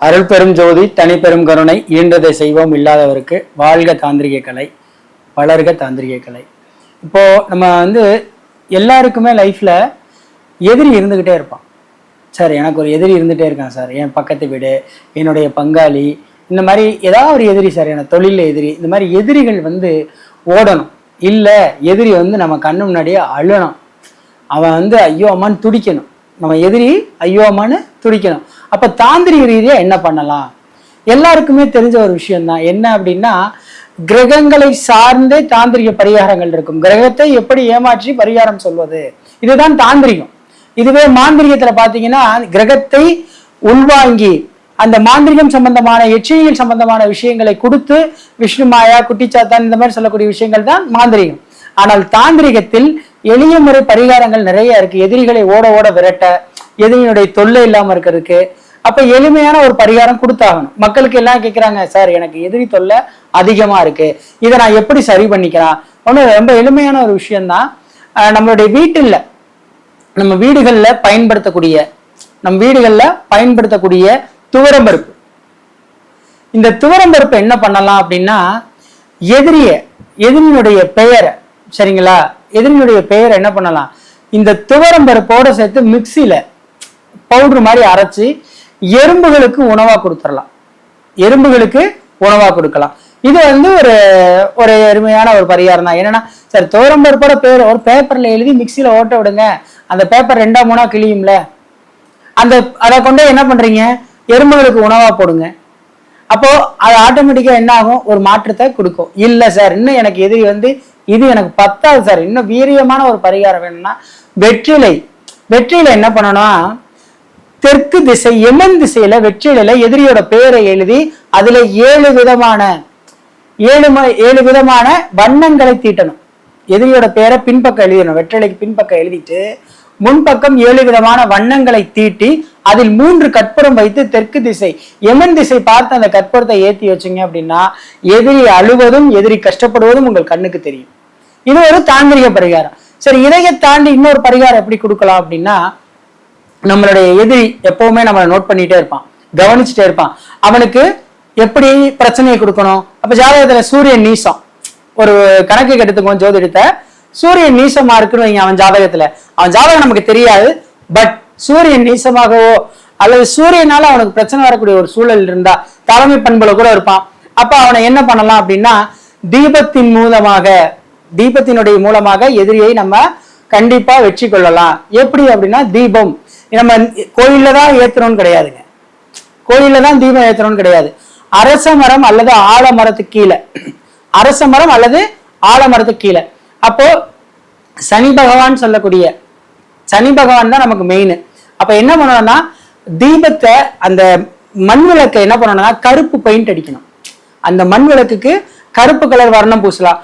அருள் பெரும் ஜோதி தனிப்பெரும் கருணை ஈன்றதை செய்வோம் இல்லாதவருக்கு வாழ்க தாந்திரிக கலை வளர்க தாந்திரிக கலை. இப்போ நம்ம எல்லாருக்குமே லைஃப்ல எதிரி இருந்துகிட்டே இருப்பான். சார் எனக்கு ஒரு எதிரி இருந்துகிட்டே இருக்கான் சார், என் பக்கத்து வீடு, என்னுடைய பங்காளி, இந்த மாதிரி ஏதாவது ஒரு எதிரி சார், எனக்கு தொழில எதிரி. இந்த மாதிரி எதிரிகள் ஓடணும். இல்லை எதிரி நம்ம கண்ணு முன்னாடியே அழணும். அவன் ஐயோ அம்மான்னு துடிக்கணும். நம்ம எதிரி ஐயோ அம்மான்னு துடிக்கணும். அப்ப தாந்திரிக ரீதியா என்ன பண்ணலாம்? எல்லாருக்குமே தெரிஞ்ச ஒரு விஷயம்தான். என்ன அப்படின்னா, கிரகங்களை சார்ந்தே தாந்திரிக பரிகாரங்கள் இருக்கும். கிரகத்தை எப்படி ஏமாற்றி பரிகாரம் சொல்வது, இதுதான் தாந்திரிகம். இதுவே மாந்திரிகத்துல பாத்தீங்கன்னா, கிரகத்தை உள்வாங்கி அந்த மாந்திரிகம் சம்பந்தமான எச்சரிகள் சம்பந்தமான விஷயங்களை கொடுத்து விஷ்ணு மாயா, குட்டிச்சாத்தான், இந்த மாதிரி சொல்லக்கூடிய விஷயங்கள் தான் மாந்திரிகம். ஆனால் தாந்திரிகத்தில் எளிய முறை பரிகாரங்கள் நிறைய இருக்கு. எதிரிகளை ஓட ஓட விரட்ட, எதிரியினுடைய தொல்லை இல்லாம இருக்கிறதுக்கு. அப்ப எளிமையான ஒரு பரிகாரம் கொடுத்தாகணும். மக்களுக்கு எல்லாம் கேட்கிறாங்க, சார் எனக்கு எதிரி தொல்லை அதிகமா இருக்கு, இதை நான் எப்படி சரி பண்ணிக்கலாம்? ஒண்ணு ரொம்ப எளிமையான ஒரு விஷயம்தான். நம்மளுடைய வீட்டுல நம்ம வீடுகள்ல பயன்படுத்தக்கூடிய துவரம்பருப்பு. இந்த துவரம்பருப்பு என்ன பண்ணலாம் அப்படின்னா, எதிரியினுடைய பெயரை, சரிங்களா, எதிரியினுடைய பெயரை என்ன பண்ணலாம், இந்த துவரம்பருப்போட சேர்த்து மிக்சியில பவுடர் மாதிரி அரைச்சி எறும்புகளுக்கு உணவா கொடுத்துடலாம். எறும்புகளுக்கு உணவா கொடுக்கலாம். இது ஒரு எளிமையான ஒரு பரிகாரம் தான். என்னன்னா, சார் துவரம்பருப்போட பேர் ஒரு பேப்பர்ல எழுதி மிக்சியில ஓட்ட விடுங்க, அந்த பேப்பர் 2 கிளியும்ல, அதை கொண்டு என்ன பண்றீங்க, எறும்புகளுக்கு உணவா போடுங்க. அப்போ அது ஆட்டோமேட்டிக்கா என்ன ஆகும், ஒரு மாற்றத்தை கொடுக்கும். இல்ல சார் இன்னும் எனக்கு எதிரி இது எனக்கு பத்தாது சார், இன்னும் வீரியமான ஒரு பரிகாரம் வேணும்னா, வெற்றிலை என்ன பண்ணணும், தெற்கு திசை யமன் திசையில வெற்றிலையில எதிரியோட பெயரை எழுதி அதுல 7 விதமான வண்ணங்களை தீட்டணும். எதிரியோட பெயரை பின்பக்கம் எழுதணும். வெற்றிலைக்கு பின்பக்கம் எழுதிட்டு முன்பக்கம் 7 விதமான வண்ணங்களை தீட்டி அதில் 3 கற்பூரம் வைத்து தெற்கு திசை யமன் திசை பார்த்து அந்த கற்பூரத்தை ஏற்றி வச்சுங்க அப்படின்னா, எதிரி அழுவதும் எதிரி கஷ்டப்படுவதும் உங்கள் கண்ணுக்கு தெரியும். இது ஒரு தாந்திரிக பரிகாரம். சரி, இதையை தாண்டி இன்னொரு பரிகாரம் எப்படி கொடுக்கலாம் அப்படின்னா, நம்மளுடைய எதிரி எப்பவுமே நம்மளை நோட் பண்ணிட்டே இருப்பான், கவனிச்சுட்டே இருப்பான். அவனுக்கு எப்படி பிரச்சனையை கொடுக்கணும்? அப்ப ஜாதகத்துல சூரியன் நீசம், ஒரு கணக்கு எடுத்துக்கோ, ஜோதிடத்தை, சூரியன் நீசமா இருக்குன்னு வைங்க. அவன் ஜாதகம் நமக்கு தெரியாது, பட் சூரியன் நீசமாகவோ அல்லது சூரியனால அவனுக்கு பிரச்சனை வரக்கூடிய ஒரு சூழல் இருந்தா, தலைமை பண்புல கூட இருப்பான். அப்ப அவனை என்ன பண்ணலாம் அப்படின்னா, தீபத்தினுடைய மூலமாக எதிரியை நம்ம கண்டிப்பா வெற்றி கொள்ளலாம். எப்படி அப்படின்னா, தீபம் நம்ம கோயில்ல தான் ஏத்துறோம்னு கிடையாதுங்க. கோயில்ல தான் தீபம் ஏத்துறோம்னு கிடையாது. அரச மரம் அல்லது ஆலமரத்துக்கு கீழே, அரச மரம் அல்லது ஆலமரத்துக்கு கீழே. அப்போ சனி பகவான் தான் நமக்கு மெயின். அப்ப என்ன பண்ணணும்னா, தீபத்தை, அந்த மண் விளக்கை என்ன பண்ணணும்னா, கருப்பு பெயிண்ட் அடிக்கணும். அந்த மண் விளக்குக்கு கருப்பு கலர் வர்ணம் பூசலாம்.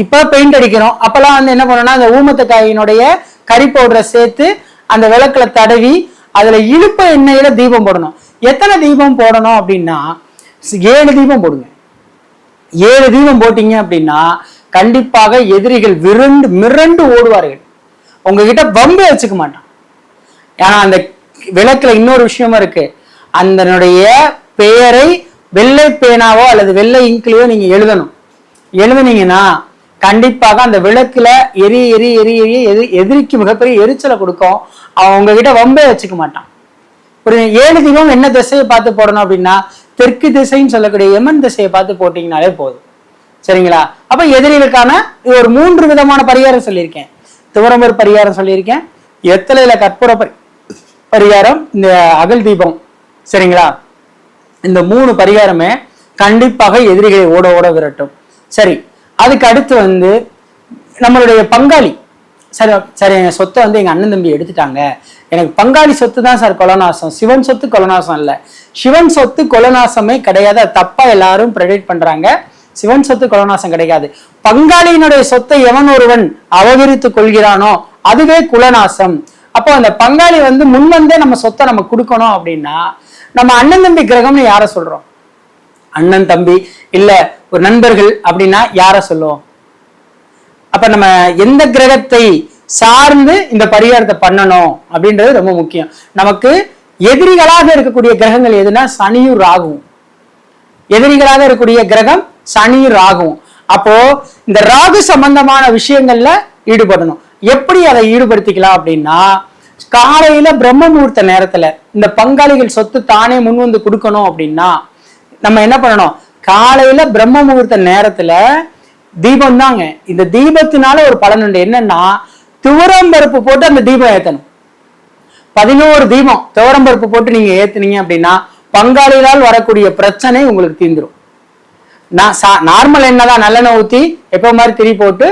இப்ப பெயிண்ட் அடிக்கிறோம், அப்பெல்லாம் என்ன பண்ணணும்னா, அந்த ஊமத்தக்காயினுடைய கறி பவுடரை சேர்த்து அந்த விளக்குல தடவி அதுல இழுப்ப எண்ணெயில தீபம் போடணும். எத்தனை தீபம் போடணும் அப்படின்னா, 7 தீபம் போடுங்க. 7 தீபம் போட்டீங்க அப்படின்னா கண்டிப்பாக எதிரிகள் மிரண்டு ஓடுவார்கள். உங்ககிட்ட வம்பு வச்சுக்க மாட்டான். ஏன்னா அந்த விளக்குல இன்னொரு விஷயமா இருக்கு. அதனுடைய பெயரை வெள்ளை பேனாவோ அல்லது வெள்ளை இங்கிலையோ நீங்க எழுதுனீங்கன்னா கண்டிப்பாக அந்த விளக்குல எதிரிக்கு மிகப்பெரிய எரிச்சலை கொடுக்கும். அவன் உங்ககிட்ட வம்பே வச்சுக்க மாட்டான். ஒரு 7 தீபம் என்ன திசையை பார்த்து போடணும் அப்படின்னா, தெற்கு திசைன்னு சொல்லக்கூடிய யமன் திசையை பார்த்து போட்டீங்கனாலே போதும். சரிங்களா? அப்ப எதிரிகளுக்கான ஒரு 3 விதமான பரிகாரம் சொல்லியிருக்கேன். துவரம்பர் பரிகாரம் சொல்லியிருக்கேன், எத்தலையில கற்பூர பரிகாரம், இந்த அகல் தீபம். சரிங்களா? இந்த 3 பரிகாரமே கண்டிப்பாக எதிரிகளை ஓட ஓட விரட்டும். சரி, அதுக்கு அடுத்து நம்மளுடைய பங்காளி, சரி என் சொத்தை எங்க அண்ணன் தம்பி எடுத்துட்டாங்க, எனக்கு பங்காளி சொத்து தான் சார் கொலநாசம், சிவன் சொத்து கொலநாசம் இல்ல. சிவன் சொத்து கொலநாசமே கிடையாது. தப்பா எல்லாரும் ப்ரெடிக்ட் பண்றாங்க. சிவன் சொத்து கொலநாசம் கிடையாது. பங்காளியினுடைய சொத்தை எவன் ஒருவன் அபகரித்து கொள்கிறானோ அதுவே குலநாசம். அப்போ அந்த பங்காளி முன்வந்தே நம்ம சொத்தை நம்ம கொடுக்கணும் அப்படின்னா, நம்ம அண்ணன் தம்பி கிரகம்னு யார சொல்றோம்? அண்ணன் தம்பி இல்ல ஒரு நண்பர்கள் அப்படின்னா யார சொல்லுவோம்? அப்ப நம்ம எந்த கிரகத்தை சார்ந்து இந்த பரிகாரத்தை பண்ணணும் அப்படின்றது ரொம்ப முக்கியம். நமக்கு எதிரிகளாக இருக்கக்கூடிய கிரகங்கள் எதுனா சனியும் ராகுவும். எதிரிகளாக இருக்கக்கூடிய கிரகம் சனியும் ராகுவும். அப்போ இந்த ராகு சம்பந்தமான விஷயங்கள்ல ஈடுபடணும். எப்படி அதை ஈடுபடுத்திக்கலாம் அப்படின்னா, காலையில பிரம்ம முகூர்த்த நேரத்துல இந்த பங்காளிகள் சொத்து தானே முன் வந்து கொடுக்கணும் அப்படின்னா நம்ம என்ன பண்ணணும், காலையில பிரம்ம முகூர்த்த நேரத்துல தீபம் தாங்க. இந்த தீபத்தினால ஒரு பலன் உண்டு. என்னன்னா, துவரம் பருப்பு போட்டு அந்த தீபம் ஏத்தணும். 11 தீபம் துவரம் பருப்பு போட்டு நீங்க ஏத்துனீங்க அப்படின்னா பங்காளிகளால் வரக்கூடிய பிரச்சனை உங்களுக்கு தீந்துரும். நார்மல் எண்ணெய் நல்லெண்ணெய் ஊத்தி எப்ப மாதிரி திரி போட்டு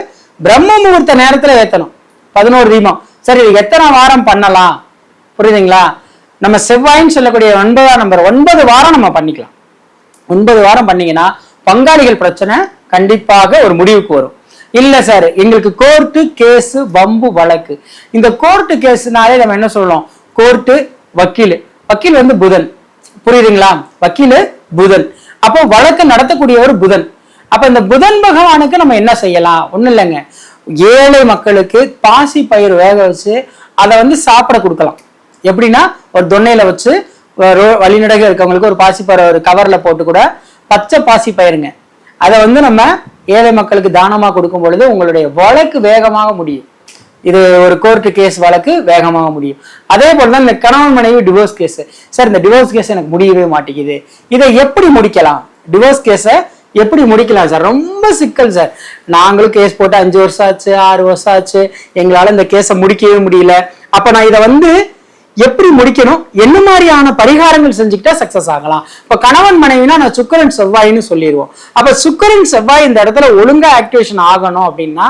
பிரம்ம முகூர்த்த நேரத்துல ஏத்தணும் 11 தீபம். சரி, எத்தனை வாரம் பண்ணலாம் புரியுதுங்களா? நம்ம செவ்வாயின்னு சொல்லக்கூடிய 9ஆம் நம்பர் 9 வாரம் நம்ம பண்ணிக்கலாம். 9 வாரம் பண்ணீங்கன்னா பங்காளிகள் பிரச்சனை கண்டிப்பாக ஒரு முடிவுக்கு வரும். இல்ல சார், எங்களுக்கு கோர்ட்டு கேஸ் வம்பு வழக்கு. இந்த கோர்ட்டு கேஸ்னாலே நம்ம என்ன சொல்லணும், கோர்ட்டு வக்கீல். வக்கீல் வந்து புதன், புரியுதுங்களா? வக்கீல் புதன். அப்போ வழக்கு நடத்தக்கூடியவர் புதன். அப்ப இந்த புதன் பகவானுக்கு நம்ம என்ன செய்யலாம்? ஒண்ணும் இல்லைங்க, ஏழை மக்களுக்கு பாசி பயிர் வேக வச்சு அதை வந்து சாப்பிட கொடுக்கலாம். எப்படின்னா, ஒரு தொன்னையில வச்சு வழிநடக இருக்கவங்களுக்கு ஒரு பாசி பயிர் ஒரு கவர்ல போட்டு கூட பச்சை பாசி பயிருங்க, அதை வந்து நம்ம ஏழை மக்களுக்கு தானமா கொடுக்கும் பொழுது உங்களுடைய வழக்கு வேகமாக முடியும். இது ஒரு கோர்ட்டு கேஸ் வழக்கு வேகமாக முடியும். அதே போலதான் இந்த கணவன் மனைவி டிவோர்ஸ் கேஸ். சார், இந்த டிவோர்ஸ் கேஸ் எனக்கு முடியவே மாட்டேங்குது, இதை எப்படி முடிக்கலாம்? டிவோர்ஸ் கேஸை எப்படி முடிக்கலாம் சார்? ரொம்ப சிக்கல் சார். நாங்களும் கேஸ் போட்டு 5 வருஷம் ஆச்சு, 6 வருஷம் ஆச்சு, எங்களால இந்த கேஸை முடிக்கவே முடியல. அப்ப நான் இதை வந்து எப்படி முடிக்கணும், என்ன மாதிரியான பரிகாரங்கள் செஞ்சுக்கிட்டா சக்சஸ் ஆகலாம்? இப்ப கணவன் மனைவினா நான் சுக்கிரன் செவ்வாயின்னு சொல்லிடுவோம். அப்ப சுக்கிரன் செவ்வாய் இந்த இடத்துல ஒழுங்கா ஆக்டிவேஷன் ஆகணும் அப்படின்னா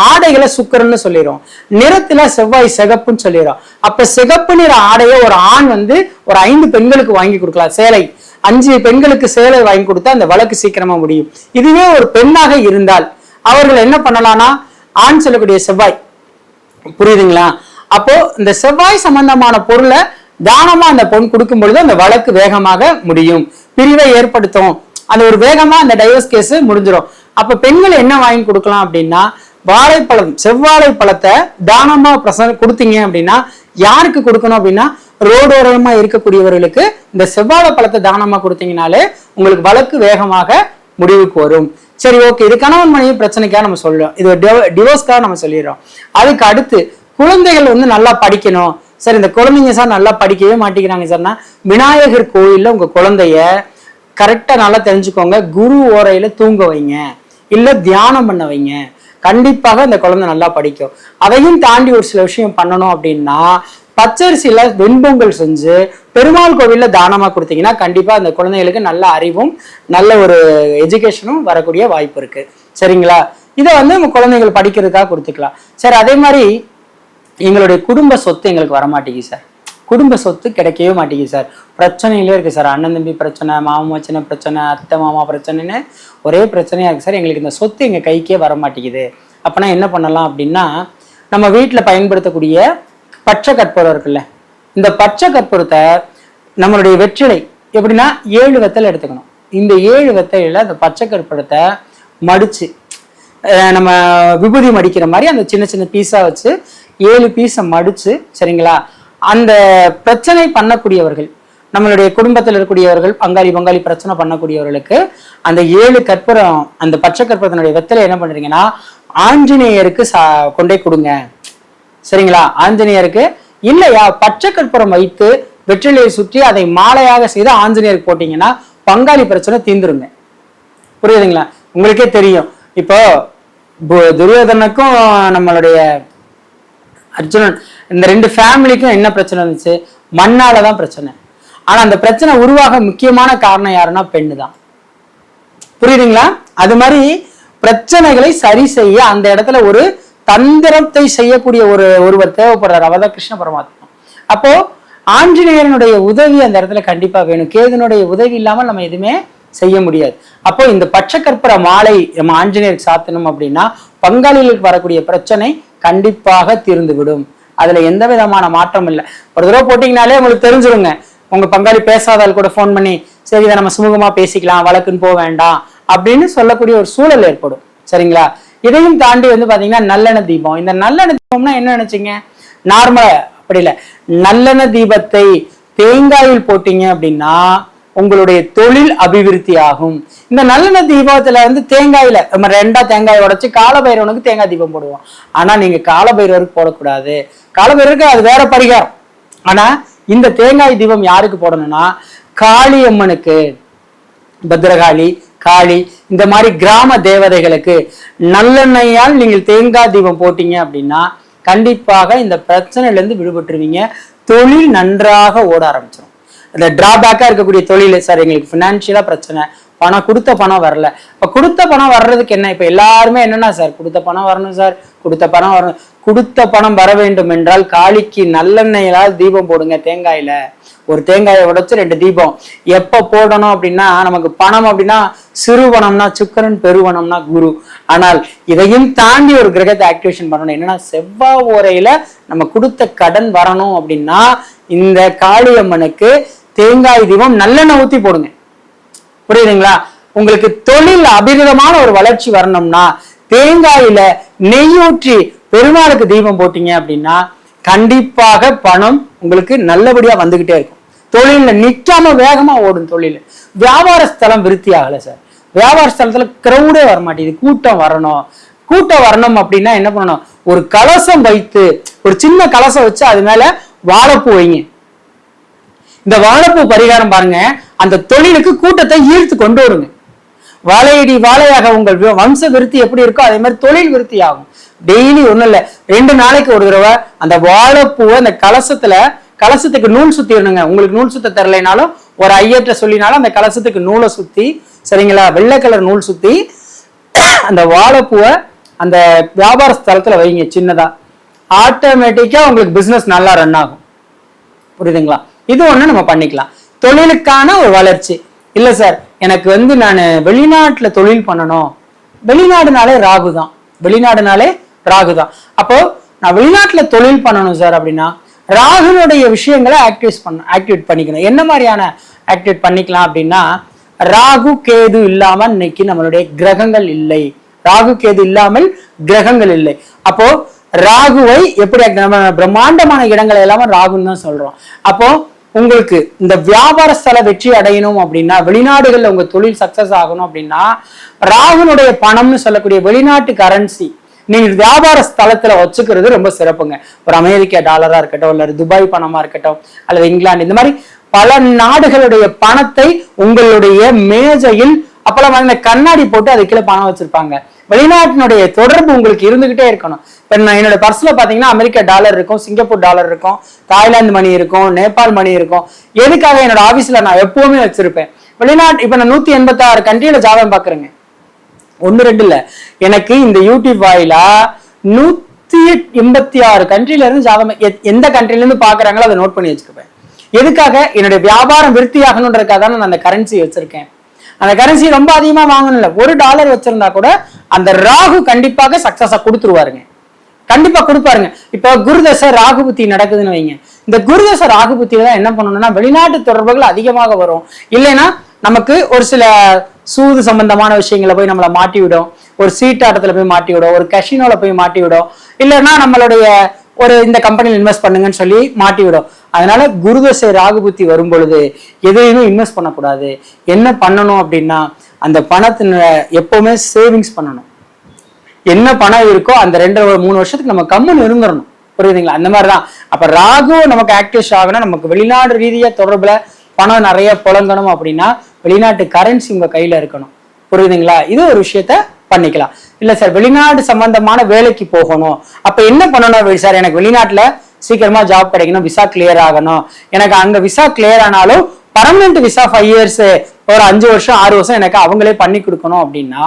ஆடைகளை சுக்கிரன்னு சொல்லிடுவோம், நிறத்துல செவ்வாய் சிகப்புன்னு சொல்லிடுறோம். அப்ப சிகப்பு நிற ஆடையை ஒரு ஆண் வந்து ஒரு 5 பெண்களுக்கு வாங்கி கொடுக்கலாம். சேலை 5 பெண்களுக்கு சேலை வாங்கி கொடுத்தா அந்த வழக்கு சீக்கிரமா முடியும். இதுவே ஒரு பெண்ணாக இருந்தால் அவர்கள் என்ன பண்ணலாம்னா, ஆண் சொல்லக்கூடிய செவ்வாய், புரியுதுங்களா? அப்போ இந்த செவ்வாய் சம்பந்தமான பொருளை தானமா அந்த பொண்ணு கொடுக்கும் பொழுது அந்த வழக்கு வேகமாக முடியும், பிரிவை ஏற்படுத்தும், அந்த ஒரு வேகமா அந்த டைவர்ஸ் கேஸ் முடிஞ்சிடும். அப்ப பெண்கள் என்ன வாங்கி கொடுக்கலாம் அப்படின்னா, வாழைப்பழம், செவ்வாழை பழத்தை தானமா கொடுத்தீங்க அப்படின்னா யாருக்கு கொடுக்கணும் அப்படின்னா, ரோடோரமா இருக்கக்கூடியவர்களுக்கு இந்த செவ்வாழை பழத்தை தானமா கொடுத்தீங்கனாலே உங்களுக்கு வழக்கு வேகமாக முடிவுக்கு வரும். சரி, ஓகே, இது கணவன் மனைவி பிரச்சனைக்காக நம்ம சொல்றோம், இது டிவோர்ஸ்க்காக நம்ம சொல்லிடுறோம். அதுக்கு அடுத்து குழந்தைகள் வந்து நல்லா படிக்கணும். சார், இந்த குழந்தைங்க சார் நல்லா படிக்கவே மாட்டேங்கிறாங்க சார்னா, விநாயகர் கோயில்ல உங்க குழந்தைய கரெக்டா நல்லா தெரிஞ்சுக்கோங்க, குரு ஓரையில தூங்க வைங்க, இல்ல தியானம் பண்ண வைங்க, கண்டிப்பாக இந்த குழந்தை நல்லா படிக்கும். அதையும் தாண்டி ஒரு சில விஷயம் பண்ணணும் அப்படின்னா, பச்சரிசியில வெண்பொங்கல் செஞ்சு பெருமாள் கோவில்ல தானமா கொடுத்தீங்கன்னா கண்டிப்பா அந்த குழந்தைகளுக்கு நல்ல அறிவும் நல்ல ஒரு எஜுகேஷனும் வரக்கூடிய வாய்ப்பு இருக்கு. சரிங்களா? இதை வந்து நம்ம குழந்தைகள் படிக்கிறதுக்காக கொடுத்துக்கலாம். சரி, அதே மாதிரி எங்களுடைய குடும்ப சொத்து எங்களுக்கு வரமாட்டேங்குது சார், குடும்ப சொத்து கிடைக்கவே மாட்டேங்குது சார், பிரச்சனையிலே இருக்கு சார், அண்ணன் தம்பி பிரச்சனை, மாமா மச்சனை பிரச்சனை, அத்தை மாமா பிரச்சனைன்னு ஒரே பிரச்சனையா இருக்கு சார், எங்களுக்கு இந்த சொத்து எங்க கைக்கே வர மாட்டேங்குது. அப்பனா என்ன பண்ணலாம் அப்படின்னா, நம்ம வீட்டுல பயன்படுத்தக்கூடிய பச்சை கற்பூரம் இருக்குல்ல, இந்த பச்சை கற்பூரத்தை நம்மளுடைய வெற்றிலை எப்படின்னா 7 வெத்தலை எடுத்துக்கணும். இந்த 7 வெத்தலையில அந்த பச்சை கற்பூரத்தை மடிச்சு நம்ம விபூதி மடிக்கிற மாதிரி அந்த சின்ன சின்ன பீஸா வச்சு 7 பீஸை மடிச்சு, சரிங்களா, அந்த பிரச்சனை பண்ணக்கூடியவர்கள், நம்மளுடைய குடும்பத்தில் இருக்கக்கூடியவர்கள், பங்காளி பிரச்சனை பண்ணக்கூடியவர்களுக்கு அந்த 7 கற்பூரம், அந்த பச்சை கற்பூரத்தினுடைய வெத்தலை என்ன பண்றீங்கன்னா ஆஞ்சநேயருக்கு கொண்டே கொடுங்க. சரிங்களா? ஆஞ்சநேயருக்கு இல்லையா, பச்சை கற்பூரம் வைத்து வெற்றிலையை சுற்றி அதை மாலையாக செய்து ஆஞ்சநேயருக்கு போட்டீங்கன்னா பங்காளி பிரச்சனை தீந்துருங்க. புரியுதுங்களா? உங்களுக்கே தெரியும், இப்போ துரியோதனுக்கும் நம்மளுடைய அர்ஜுனன், இந்த 2 ஃபேமிலிக்கும் என்ன பிரச்சனை இருந்துச்சு? மண்ணாலதான் பிரச்சனை. ஆனா அந்த பிரச்சனை உருவாக முக்கியமான காரணம் யாருன்னா பெண்ணு தான். புரியுதுங்களா? அது மாதிரி பிரச்சனைகளை சரி செய்ய அந்த இடத்துல ஒரு தந்திரத்தை செய்யக்கூடிய ஒருவர் தேவைப்படுறார், அவர்தான் கிருஷ்ண பரமாத்மா. அப்போ ஆஞ்சநேயனுடைய உதவி அந்த இடத்துல கண்டிப்பா வேணும். கேதுனுடைய உதவி இல்லாமல் நம்ம எதுவுமே செய்ய முடியாது. அப்போ இந்த பச்சை கற்பூர மாலை நம்ம ஆஞ்சநேயருக்கு சாத்தணும் அப்படின்னா பங்காளிகளுக்கு வரக்கூடிய பிரச்சனை கண்டிப்பாக தீர்ந்து விடும். அதுல எந்த விதமான மாற்றம் இல்லை. ஒரு தடவை போட்டீங்கனாலே உங்களுக்கு தெரிஞ்சிருங்க. உங்க பங்காளி பேசாதால் கூட போன் பண்ணி, சரி இதை நம்ம சுமூகமா பேசிக்கலாம், வழக்குன்னு போக வேண்டாம் அப்படின்னு சொல்லக்கூடிய ஒரு சூழல் ஏற்படும். சரிங்களா? இதையும் தாண்டி வந்து பாத்தீங்கன்னா நல்லெண்ணெய் தீபம். இந்த நல்லெண்ணெய் தீபம்னா என்ன நினைச்சீங்க? நார்மலா அப்படி இல்லை, நல்லெண்ணெய் தீபத்தை தேங்காயில் போட்டீங்க அப்படின்னா உங்களுடைய தொழில் அபிவிருத்தி ஆகும். இந்த நல்லெண்ணெய் தீபத்துல வந்து தேங்காயில நம்ம 2 தேங்காய் உடைச்சு காலபைரவனுக்கு தேங்காய் தீபம் போடுவோம். ஆனா நீங்க காலபைரவருக்கு போடக்கூடாது. காலபைரவருக்கு அது வேற பரிகாரம். ஆனா இந்த தேங்காய் தீபம் யாருக்கு போடணும்னா காளி அம்மனுக்கு, பத்ரகாளி, காளி, இந்த மாதிரி கிராம தேவதைகளுக்கு நல்லெண்ணெயால் நீங்கள் தேங்காய் தீபம் போட்டீங்க அப்படின்னா கண்டிப்பாக இந்த பிரச்சனையில இருந்து விடுபட்டுருவீங்க. தொழில் நன்றாக ஓட ஆரம்பிச்சிடும். இந்த டிராபேக்கா இருக்கக்கூடிய தொழில், சார் எங்களுக்கு பினான்சியலா பிரச்சனை, பணம் கொடுத்த பணம் வரல. இப்ப கொடுத்த பணம் வர்றதுக்கு என்ன, இப்ப எல்லாருமே என்னன்னா சார் கொடுத்த பணம் வரணும் சார், கொடுத்த பணம் வரணும். கொடுத்த பணம் வர வேண்டும் என்றால் காளிக்கு நல்லெண்ணெயிலால் தீபம் போடுங்க. தேங்காயில ஒரு தேங்காயை உடைச்சு 2 தீபம். எப்ப போடணும் அப்படின்னா நமக்கு பணம் அப்படின்னா சிறுவனம்னா சுக்கரன், பெருவனம்னா குரு. ஆனால் இதையும் தாண்டி ஒரு கிரகத்தை ஆக்டிவேஷன் பண்ணணும். என்னன்னா செவ்வாய் ஓரையில நம்ம கொடுத்த கடன் வரணும் அப்படின்னா இந்த காளியம்மனுக்கு தேங்காய் தீபம் நல்லெண்ணெய் ஊத்தி போடுங்க. புரியுதுங்களா? உங்களுக்கு தொழில் அபிவிதமான ஒரு வளர்ச்சி வரணும்னா தேங்காயில நெய்யூற்றி பெருமாளுக்கு தீபம் போட்டீங்க அப்படின்னா கண்டிப்பாக பணம் உங்களுக்கு நல்லபடியா வந்துகிட்டே இருக்கும். தொழில நிக்காம வேகமா ஓடும் தொழில். வியாபார ஸ்தலம் விருத்தி ஆகல சார். வியாபார ஸ்தலத்துல கிரௌடே வர மாட்டேங்குது. கூட்டம் வரணும் அப்படின்னா என்ன பண்ணணும், ஒரு கலசம் வைத்து, ஒரு சின்ன கலசம் வச்சு அது மேல வாழைப்பூ வைங்க. இந்த வாழைப்பூ பரிகாரம் பாருங்க, அந்த தொழிலுக்கு கூட்டத்தை ஈர்த்து கொண்டு வருங்க. வாழையடி வாழையாக உங்கள் வம்ச விருத்தி எப்படி இருக்கோ அதே மாதிரி தொழில் விருத்தி ஆகும். டெய்லி ஒண்ணும் இல்ல, 2 நாளைக்கு ஒரு தடவை அந்த வாழைப்பூவை அந்த கலசத்துக்கு நூல் சுத்திடணுங்க. உங்களுக்கு நூல் சுத்த தரலைனாலும் ஒரு ஐயற்ற சொல்லினாலும் அந்த கலசத்துக்கு நூலை சுத்தி, சரிங்களா, வெள்ளை கலர் நூல் சுத்தி அந்த வாழைப்பூவை அந்த வியாபார ஸ்தலத்துல வைங்க சின்னதா. ஆட்டோமேட்டிக்கா உங்களுக்கு பிசினஸ் நல்லா ரன் ஆகும். புரியுதுங்களா? இது ஒண்ணு நம்ம பண்ணிக்கலாம். தொழிலுக்கான ஒரு வளர்ச்சி. இல்ல சார் எனக்கு வந்து நான் வெளிநாட்டுல தொழில் பண்ணணும், வெளிநாடுனாலே ராகு தான். அப்போ நான் வெளிநாட்டுல தொழில் பண்ணணும் சார் அப்படின்னா ராகுனுடைய விஷயங்களை ஆக்டிவேட் பண்ணிக்கணும். என்ன மாதிரியான ஆக்டிவேட் பண்ணிக்கலாம் அப்படின்னா, ராகு கேது இல்லாமல் இன்னைக்கு நம்மளுடைய கிரகங்கள் இல்லை. ராகு கேது இல்லாமல் கிரகங்கள் இல்லை. அப்போ ராகுவை எப்படி நம்ம பிரம்மாண்டமான இடங்களை எல்லாமே ராகுன்னு தான் சொல்றோம். அப்போ உங்களுக்கு இந்த வியாபார ஸ்தல வெற்றி அடையணும் அப்படின்னா, வெளிநாடுகள்ல உங்க தொழில் சக்சஸ் ஆகணும் அப்படின்னா ராகுனுடைய பணம்னு சொல்லக்கூடிய வெளிநாட்டு கரன்சி நீங்க வியாபார ஸ்தலத்துல வச்சுக்கிறது ரொம்ப சிறப்புங்க. ஒரு அமெரிக்க டாலரா இருக்கட்டும், இல்ல துபாய் பணமா இருக்கட்டும், அல்லது இங்கிலாந்து, இந்த மாதிரி பல நாடுகளுடைய பணத்தை உங்களுடைய மேஜையில், அப்பெல்லாம் கண்ணாடி போட்டு அது கீழே பணம் வச்சிருப்பாங்க. வெளிநாட்டினுடைய தொடர்பு உங்களுக்கு இருந்துகிட்டே இருக்கணும். இப்ப நான் என்னோட பர்ஸ்ல பாத்தீங்கன்னா அமெரிக்கா டாலர் இருக்கும், சிங்கப்பூர் டாலர் இருக்கும், தாய்லாந்து மணி இருக்கும், நேபாள் மணி இருக்கும். எதுக்காக என்னோட ஆபீஸ்ல நான் எப்பவுமே வச்சிருப்பேன். வெளிநாட்டு இப்ப நான் 186 கண்ட்ரியில ஜாதகம் பாக்குறேங்க. 1-2 இல்ல, எனக்கு இந்த யூடியூப் வாயிலா 186 கண்ட்ரில இருந்து ஜாதகம், எந்த கண்ட்ரில இருந்து பாக்குறாங்களோ அதை நோட் பண்ணி வச்சிருப்பேன். எதுக்காக? என்னுடைய வியாபாரம் விருத்தி ஆகணுன்றதுக்காக தான் நான் அந்த கரன்சி வச்சிருக்கேன். அந்த கரன்சி ரொம்ப அதிகமா வாங்கணும் இல்ல, $1 வச்சிருந்தா கூட அந்த ராகு கண்டிப்பாக சக்சஸா கொடுத்துருவாருங்க. கண்டிப்பா கொடுப்பாருங்க. இப்போ குருதசை ராகுபுத்தி நடக்குதுன்னு வைங்க. இந்த குருதசை ராகுபுத்தியில தான் என்ன பண்ணணும்னா வெளிநாட்டு தொடர்புகள் அதிகமாக வரும். இல்லைன்னா நமக்கு ஒரு சில சூது சம்பந்தமான விஷயங்களை போய் நம்மளை மாட்டி விடும், ஒரு சீட்டாட்டத்துல போய் மாட்டி விடும், ஒரு கஷினோல போய் மாட்டி விடும், இல்லைன்னா நம்மளுடைய ஒரு இந்த கம்பெனியில் இன்வெஸ்ட் பண்ணுங்கன்னு சொல்லி மாட்டி விடும். அதனால குருதசை ராகுபுத்தி வரும் பொழுது எதையுமே இன்வெஸ்ட் பண்ணக்கூடாது. என்ன பண்ணணும் அப்படின்னா அந்த பணத்தின எப்பவுமே சேவிங்ஸ் பண்ணணும். என்ன பணம் இருக்கோ அந்த 2-3 வருஷத்துக்கு நம்ம கம்முன்னு இருந்துடணும். புரியுதுங்களா? அந்த மாதிரிதான். அப்ப ராகு நமக்கு ஆக்டிவேட் ஆகணும், நமக்கு வெளிநாடு ரீதியா தொடர்புல பணம் நிறைய புழங்கணும் அப்படின்னா வெளிநாட்டு கரன்சி உங்க கையில இருக்கணும். புரியுதுங்களா? இது ஒரு விஷயத்த பண்ணிக்கலாம். இல்ல சார் வெளிநாடு சம்பந்தமான வேலைக்கு போகணும், அப்ப என்ன பண்ணணும் சார், எனக்கு வெளிநாட்டுல சீக்கிரமா ஜாப் கிடைக்கணும், விசா கிளியர் ஆகணும், எனக்கு அங்க விசா கிளியர் ஆனாலும் பர்மனன்ட் விசா 5 இயர்ஸ், ஒரு 5 வருஷம் 6 வருஷம் எனக்கு அவங்களே பண்ணி கொடுக்கணும் அப்படின்னா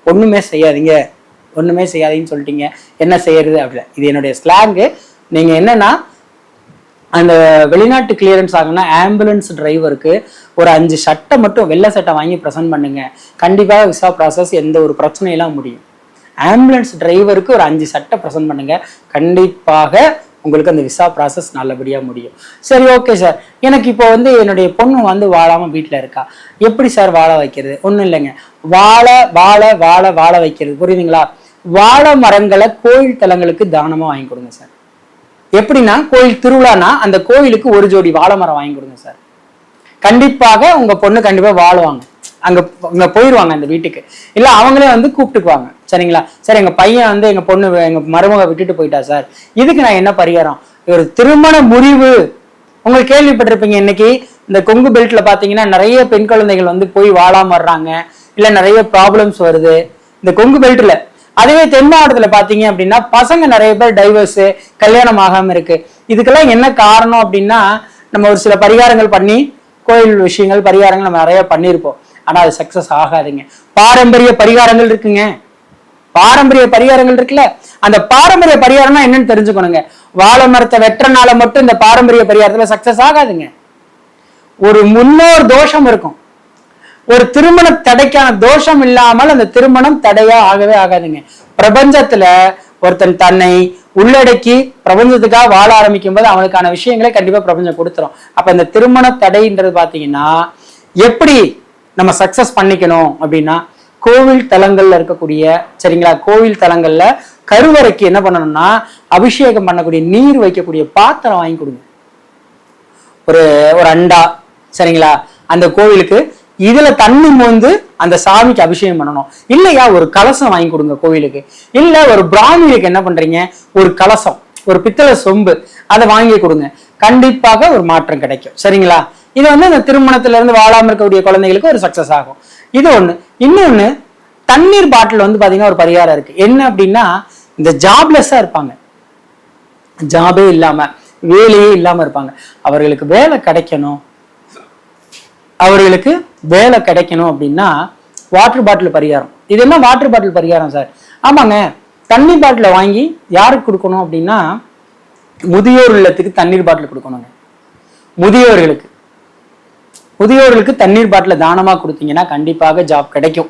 ஒண்ணுமே செய்யாதீங்கன்னு சொல்லிட்டீங்க. என்ன செய்யறது அப்படி, இது என்னுடைய ஸ்லாங்கு. நீங்க என்னன்னா அந்த வெளிநாட்டு கிளியரன்ஸ் ஆகுனா ஆம்புலன்ஸ் டிரைவருக்கு ஒரு 5 சட்டை மட்டும் வெள்ளை சட்டை வாங்கி ப்ரெசென்ட் பண்ணுங்க. கண்டிப்பாக விசா ப்ராசஸ் எந்த ஒரு பிரச்சனையெல்லாம் முடியும். ஆம்புலன்ஸ் டிரைவருக்கு ஒரு 5 சட்டை ப்ரெசென்ட் பண்ணுங்க, கண்டிப்பாக உங்களுக்கு அந்த விசா ப்ராசஸ் நல்லபடியா முடியும். சரி, ஓகே சார், எனக்கு இப்போ என்னுடைய பொண்ணு வாழாம வீட்டுல இருக்கா, எப்படி சார் வாழ வைக்கிறது? ஒண்ணும் இல்லைங்க, வாழ வைக்கிறது. புரியுதுங்களா? வாழை மரங்களை கோயில் தலங்களுக்கு தானமா வாங்கி கொடுங்க சார். எப்படின்னா கோயில் திருவிழானா அந்த கோயிலுக்கு ஒரு ஜோடி வாழை மரம் வாங்கி கொடுங்க சார். கண்டிப்பாக உங்க பொண்ணு கண்டிப்பா வாழுவாங்க, அங்க போயிருவாங்க அந்த வீட்டுக்கு. இல்ல அவங்களே வந்து கூப்பிட்டுக்குவாங்க. சரிங்களா? சார் எங்க பையன் வந்து எங்க பொண்ணு எங்க மருமக விட்டுட்டு போயிட்டா சார், இதுக்கு நான் என்ன பரிகாரம்? ஒரு திருமண முறிவு உங்களுக்கு கேள்விப்பட்டிருப்பீங்க. இன்னைக்கு இந்த கொங்கு பெல்ட்ல பாத்தீங்கன்னா நிறைய பெண் குழந்தைகள் வந்து போய் வாழாம வர்றாங்க, இல்ல நிறைய ப்ராப்ளம்ஸ் வருது இந்த கொங்கு பெல்ட்ல. அதுவே தென் மாவட்டத்துல பாத்தீங்க அப்படின்னா பசங்க நிறைய பேர் டைவர்ஸ், கல்யாணம் ஆகாம இருக்கு. இதுக்கெல்லாம் என்ன காரணம் அப்படின்னா நம்ம ஒரு சில பரிகாரங்கள் பண்ணி, கோயில் விஷயங்கள் பரிகாரங்கள் நம்ம நிறைய பண்ணியிருப்போம், ஆனா அது சக்சஸ் ஆகாதுங்க. பாரம்பரிய பரிகாரங்கள் இருக்குங்க, பாரம்பரிய பரிகாரங்கள் இருக்குல்ல, அந்த பாரம்பரிய பரிகாரம்னா என்னன்னு தெரிஞ்சுக்கணுங்க. வாழை மரத்தை வெட்டுறனால மட்டும் இந்த பாரம்பரிய பரிகாரத்துல சக்சஸ் ஆகாதுங்க. ஒரு முன்னோர் தோஷம் இருக்கும், ஒரு திருமண தடைக்கான தோஷம் இல்லாமல் அந்த திருமணம் தடையா ஆகவே ஆகாதுங்க. பிரபஞ்சத்துல ஒருத்தன் தன்னை உள்ளடக்கி பிரபஞ்சத்துக்காக வாழ ஆரம்பிக்கும் போது அவனுக்கான விஷயங்களை கண்டிப்பா பிரபஞ்சம் கொடுத்துரும். அப்ப இந்த திருமண தடைன்றது பாத்தீங்கன்னா எப்படி நம்ம சக்சஸ் பண்ணிக்கணும் அப்படின்னா, கோவில் தலங்கள்ல இருக்கக்கூடிய, சரிங்களா, கோவில் தலங்கள்ல கருவறைக்கு என்ன பண்ணணும்னா அபிஷேகம் பண்ணக்கூடிய நீர் வைக்கக்கூடிய பாத்திரம் வாங்கி கொடுங்க. ஒரு ஒரு அண்டா, சரிங்களா, அந்த கோவிலுக்கு இதுல தண்ணி மோந்து அந்த சாமிக்கு அபிஷேகம் பண்ணணும். இல்லையா ஒரு கலசம் வாங்கி கொடுங்க கோவிலுக்கு. இல்ல ஒரு பிராமணிக்கு என்ன பண்றீங்க, ஒரு கலசம், ஒரு பித்தளை சொம்பு அதை வாங்கி கொடுங்க. கண்டிப்பாக ஒரு மாற்றம் கிடைக்கும். சரிங்களா? இது வந்து இந்த திருமணத்துல இருந்து வாழாம இருக்கக்கூடிய குழந்தைகளுக்கு ஒரு சக்சஸ் ஆகும். இது ஒண்ணு. இன்னொன்னு, தண்ணீர் பாட்டில் வந்து பாத்தீங்கன்னா ஒரு பரிகாரம் இருக்கு. என்ன அப்படின்னா, இந்த ஜாப்லெஸ்ஸா இருப்பாங்க, ஜாபே இல்லாம வேலையே இல்லாம இருப்பாங்க, அவர்களுக்கு வேலை கிடைக்கணும், அவர்களுக்கு வேலை கிடைக்கணும் அப்படின்னா வாட்டர் பாட்டில் பரிகாரம். இது என்ன வாட்டர் பாட்டில் பரிகாரம் சார்? ஆமாங்க, தண்ணீர் பாட்டில வாங்கி யாருக்கு கொடுக்கணும் அப்படின்னா முதியோர் இல்லத்துக்கு தண்ணீர் பாட்டில் கொடுக்கணுங்க. முதியோர்களுக்கு முதியோர்களுக்கு தண்ணீர் பாட்டில தானமா கொடுத்தீங்கன்னா கண்டிப்பாக ஜாப் கிடைக்கும்.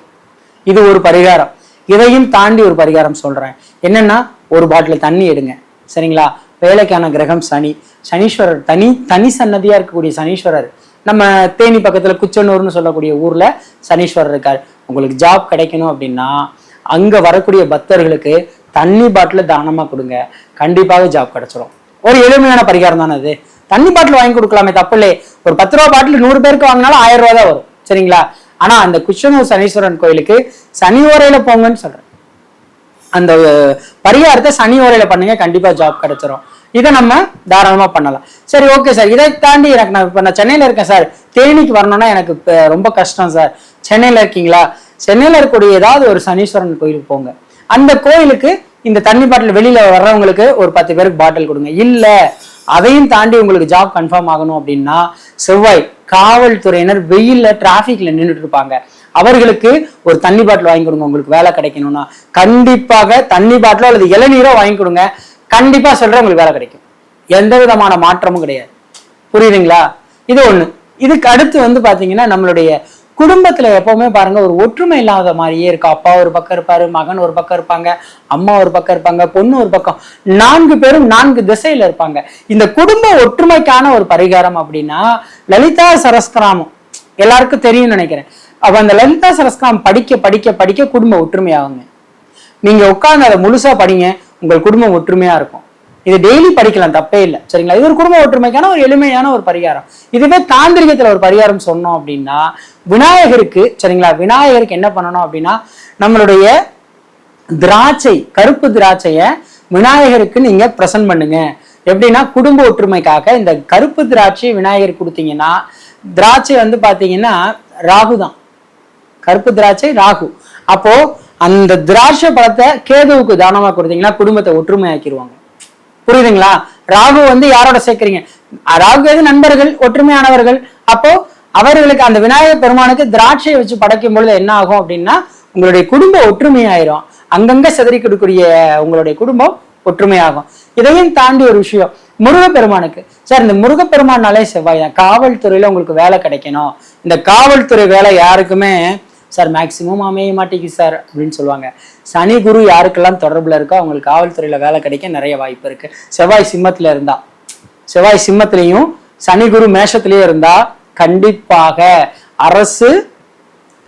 இது ஒரு பரிகாரம். இதையும் தாண்டி ஒரு பரிகாரம் சொல்றேன். என்னன்னா, ஒரு பாட்டில் தண்ணி எடுங்க. சரிங்களா? வேலைக்கான கிரகம் சனி, சனீஸ்வரர் தனி சன்னதியா இருக்கக்கூடிய சனீஸ்வரர் நம்ம தேனி பக்கத்துல குச்சனூர்னு சொல்லக்கூடிய ஊர்ல சனீஸ்வரர் இருக்காரு. உங்களுக்கு ஜாப் கிடைக்கணும் அப்படின்னா அங்க வரக்கூடிய பக்தர்களுக்கு தண்ணி பாட்டில தானமா கொடுங்க, கண்டிப்பாக ஜாப் கிடைச்சிடும். ஒரு எளிமையான பரிகாரம் தானே அது. தண்ணி பாட்டில் வாங்கி கொடுக்கலாமே, தப்பு இல்லையே. ஒரு 10 ரூபா பாட்டில் 100 பேருக்கு வாங்கினாலும் 1000 ரூபா தான் வரும். சரிங்களா? ஆனா அந்த குச்சனூர் சனீஸ்வரன் கோயிலுக்கு சனி ஓரையில போங்கன்னு சொல்றேன். அந்த பரிகாரத்தை சனி ஓரையில பண்ணுங்க, கண்டிப்பா ஜாப் கிடைச்சிரும். இதை நம்ம தாராளமா பண்ணலாம். சரி, ஓகே சார். இதை தாண்டி எனக்கு நான் சென்னையில இருக்கேன் சார், தேனிக்கு வரணும்னா எனக்கு ரொம்ப கஷ்டம் சார். சென்னையில இருக்கீங்களா? சென்னையில இருக்கக்கூடிய ஏதாவது ஒரு சனீஸ்வரன் கோயிலுக்கு போங்க. அந்த கோயிலுக்கு இந்த தண்ணி பாட்டில் வெளியில வர்றவங்களுக்கு ஒரு 10 பேருக்கு பாட்டில் கொடுங்க. இல்ல அதையும் தாண்டி உங்களுக்கு ஜாப் கன்ஃபார்ம் ஆகணும் அப்படின்னா செவ்வாய் காவல்துறையினர் வெயில்ல டிராபிக்ல நின்றுட்டு இருப்பாங்க, அவர்களுக்கு ஒரு தண்ணி பாட்டில் வாங்கி கொடுங்க. உங்களுக்கு வேலை கிடைக்கணும்னா கண்டிப்பாக தண்ணி பாட்டிலோ அல்லது இளநீரோ வாங்கி கொடுங்க. கண்டிப்பா சொல்றேன், உங்களுக்கு வேலை கிடைக்கும். எந்த விதமான மாற்றமும் கிடையாது. புரியுதுங்களா? இது ஒண்ணு. இதுக்கு அடுத்து வந்து பாத்தீங்கன்னா, நம்மளுடைய குடும்பத்துல எப்பவுமே பாருங்க ஒரு ஒற்றுமை இல்லாத மாதிரியே இருக்கு. அப்பா ஒரு பக்கம் இருப்பாரு, மகன் ஒரு பக்கம் இருப்பாங்க, அம்மா ஒரு பக்கம் இருப்பாங்க, பொண்ணு ஒரு பக்கம், 4 பேரும் 4 திசையில இருப்பாங்க. இந்த குடும்ப ஒற்றுமைக்கான ஒரு பரிகாரம் அப்படின்னா லலிதா சரஸ்கிராமம் எல்லாருக்கும் தெரியும்னு நினைக்கிறேன். அப்ப அந்த லலிதா சரஸ்கிராமம் படிக்க படிக்க படிக்க குடும்ப ஒற்றுமையாகுங்க. நீங்க உட்கார்ந்து அதை முழுசா படிங்க, உங்கள் குடும்பம் ஒற்றுமையா இருக்கும். இது டெய்லி படிக்கலாம், தப்பே இல்லை. சரிங்களா? இது ஒரு குடும்ப ஒற்றுமைக்கான ஒரு எளிமையான ஒரு பரிகாரம். இதுவே தாந்திரிகத்துல ஒரு பரிகாரம் சொன்னோம் அப்படின்னா விநாயகருக்கு, சரிங்களா, விநாயகருக்கு என்ன பண்ணணும் அப்படின்னா நம்மளுடைய திராட்சை, கருப்பு திராட்சைய விநாயகருக்கு நீங்க பிரசன்ட் பண்ணுங்க. எப்படின்னா குடும்ப ஒற்றுமைக்காக இந்த கருப்பு திராட்சை விநாயகருக்கு கொடுத்தீங்கன்னா, திராட்சை வந்து பாத்தீங்கன்னா ராகு தான், கருப்பு திராட்சை ராகு. அப்போ அந்த திராட்சை பழத்தை கேதுவுக்கு தானமா கொடுத்தீங்கன்னா குடும்பத்தை ஒற்றுமையாக்கிடுவாங்க. புரியுதுங்களா? ராகு வந்து யாரோட சேர்க்கிறீங்க? ராகு எது நண்பர்கள், ஒற்றுமையானவர்கள். அப்போ அவர்களுக்கு அந்த விநாயகர் பெருமானுக்கு திராட்சையை வச்சு படைக்கும் பொழுது என்ன ஆகும் அப்படின்னா உங்களுடைய குடும்ப ஒற்றுமையாயிரும். அங்கங்க சிதறி கொடுக்கக்கூடிய உங்களுடைய குடும்பம் ஒற்றுமையாகும். இதையும் தாண்டி ஒரு விஷயம், முருகப்பெருமானுக்கு சார், இந்த முருகப்பெருமானாலே செவ்வாய் தான். காவல்துறையில உங்களுக்கு வேலை கிடைக்கணும். இந்த காவல்துறை வேலை யாருக்குமே சார் மேக்சிமம் அமைய மாட்டேங்குது சார் அப்படின்னு சொல்லுவாங்க. சனி குரு யாருக்கெல்லாம் தொடர்புல இருக்கோ அவங்களுக்கு காவல்துறையில வேலை கிடைக்க நிறைய வாய்ப்பு இருக்கு. செவ்வாய் சிம்மத்துல இருந்தா, செவ்வாய் சிம்மத்திலையும் சனி குரு மேஷத்திலயும் இருந்தா கண்டிப்பாக அரசு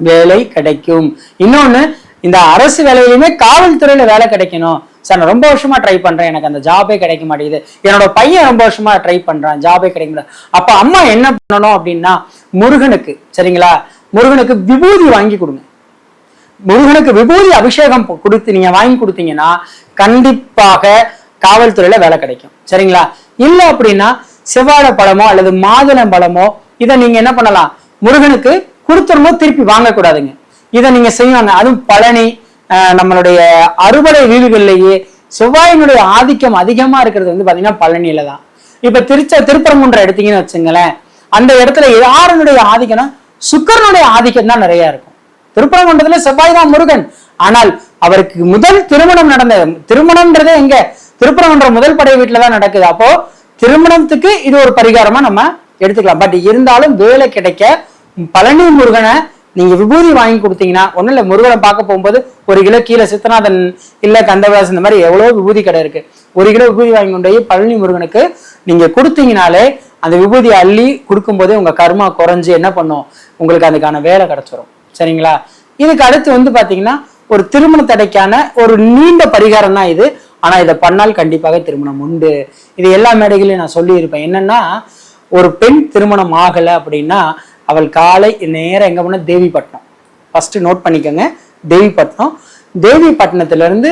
வேலை கிடைக்கும். இன்னொன்னு, இந்த அரசு வேலையிலுமே காவல்துறையில வேலை கிடைக்கணும், சார் நான் ரொம்ப வருஷமா ட்ரை பண்றேன், எனக்கு அந்த ஜாபே கிடைக்க மாட்டேங்குது, என்னோட பையன் ரொம்ப வருஷமா ட்ரை பண்றான், ஜாபே கிடைக்க மாட்டேங்குது. அப்ப அம்மா என்ன பண்ணணும் அப்படின்னா, முருகனுக்கு சரிங்களா, முருகனுக்கு விபூதி வாங்கி கொடுங்க. முருகனுக்கு விபூதி அபிஷேகம் கொடுத்து நீங்க வாங்கி கொடுத்தீங்கன்னா கண்டிப்பாக காவல்துறையில வேலை கிடைக்கும். சரிங்களா? இல்ல அப்படின்னா செவ்வாழை பழமோ அல்லது மாதுளம் பழமோ இதை நீங்க என்ன பண்ணலாம், முருகனுக்கு கொடுத்துடணும், திருப்பி வாங்கக்கூடாதுங்க. இதை நீங்க செய்வாங்க. அதுவும் பழனி நம்மளுடைய அறுபடை வீடுகள்லேயே செவ்வாயினுடைய ஆதிக்கம் அதிகமா இருக்கிறது வந்து பாத்தீங்கன்னா பழனியில தான். இப்ப திருப்பரங்குன்றம் எடுத்தீங்கன்னு வச்சுங்களேன், அந்த இடத்துல யாருடைய ஆதிக்கம்னா சுக்கரனுடைய ஆதிக்கம் தான் நிறைய இருக்கும். திருப்பரங்குன்றத்துல செவ்வாய் தான் முருகன். ஆனால் அவருக்கு முதல் திருமணம் நடந்தது, திருமணம்ன்றதே எங்க, திருப்பரங்குன்றம் முதல் படை வீட்டுலதான் நடக்குது. அப்போ திருமணத்துக்கு இது ஒரு பரிகாரமா நம்ம எடுத்துக்கலாம். பட் இருந்தாலும் வேலை கிடைக்க பழனி முருகனை நீங்க விபூதி வாங்கி கொடுத்தீங்கன்னா ஒன்னும் இல்ல, முருகனை பார்க்க போகும்போது 1 கிலோ கீழே சித்தநாதன் இல்ல கந்தவாசன் இந்த மாதிரி எவ்வளவு விபூதி கடை இருக்கு, 1 கிலோ விபூதி வாங்கி கொண்டு போய் பழனி முருகனுக்கு நீங்க கொடுத்தீங்கனாலே அந்த விபூதியை அள்ளி கொடுக்கும் போதே உங்க கர்மா குறைஞ்சு என்ன பண்ணும், உங்களுக்கு அதுக்கான வேலை கிடைச்சிரும். சரிங்களா? இதுக்கு அடுத்து வந்து பாத்தீங்கன்னா ஒரு திருமண தடைக்கான ஒரு நீண்ட பரிகாரம் தான் இது. ஆனா இதை பண்ணால் கண்டிப்பாக திருமணம் உண்டு. இது எல்லா மேடைகளையும் நான் சொல்லி இருப்பேன். என்னன்னா, ஒரு பெண் திருமணம் ஆகலை அப்படின்னா அவள் காலை நேரம் எங்க போனா தேவிப்பட்டினம், ஃபர்ஸ்ட் நோட் பண்ணிக்கோங்க, தேவிப்பட்டினம். தேவிப்பட்டினத்துல இருந்து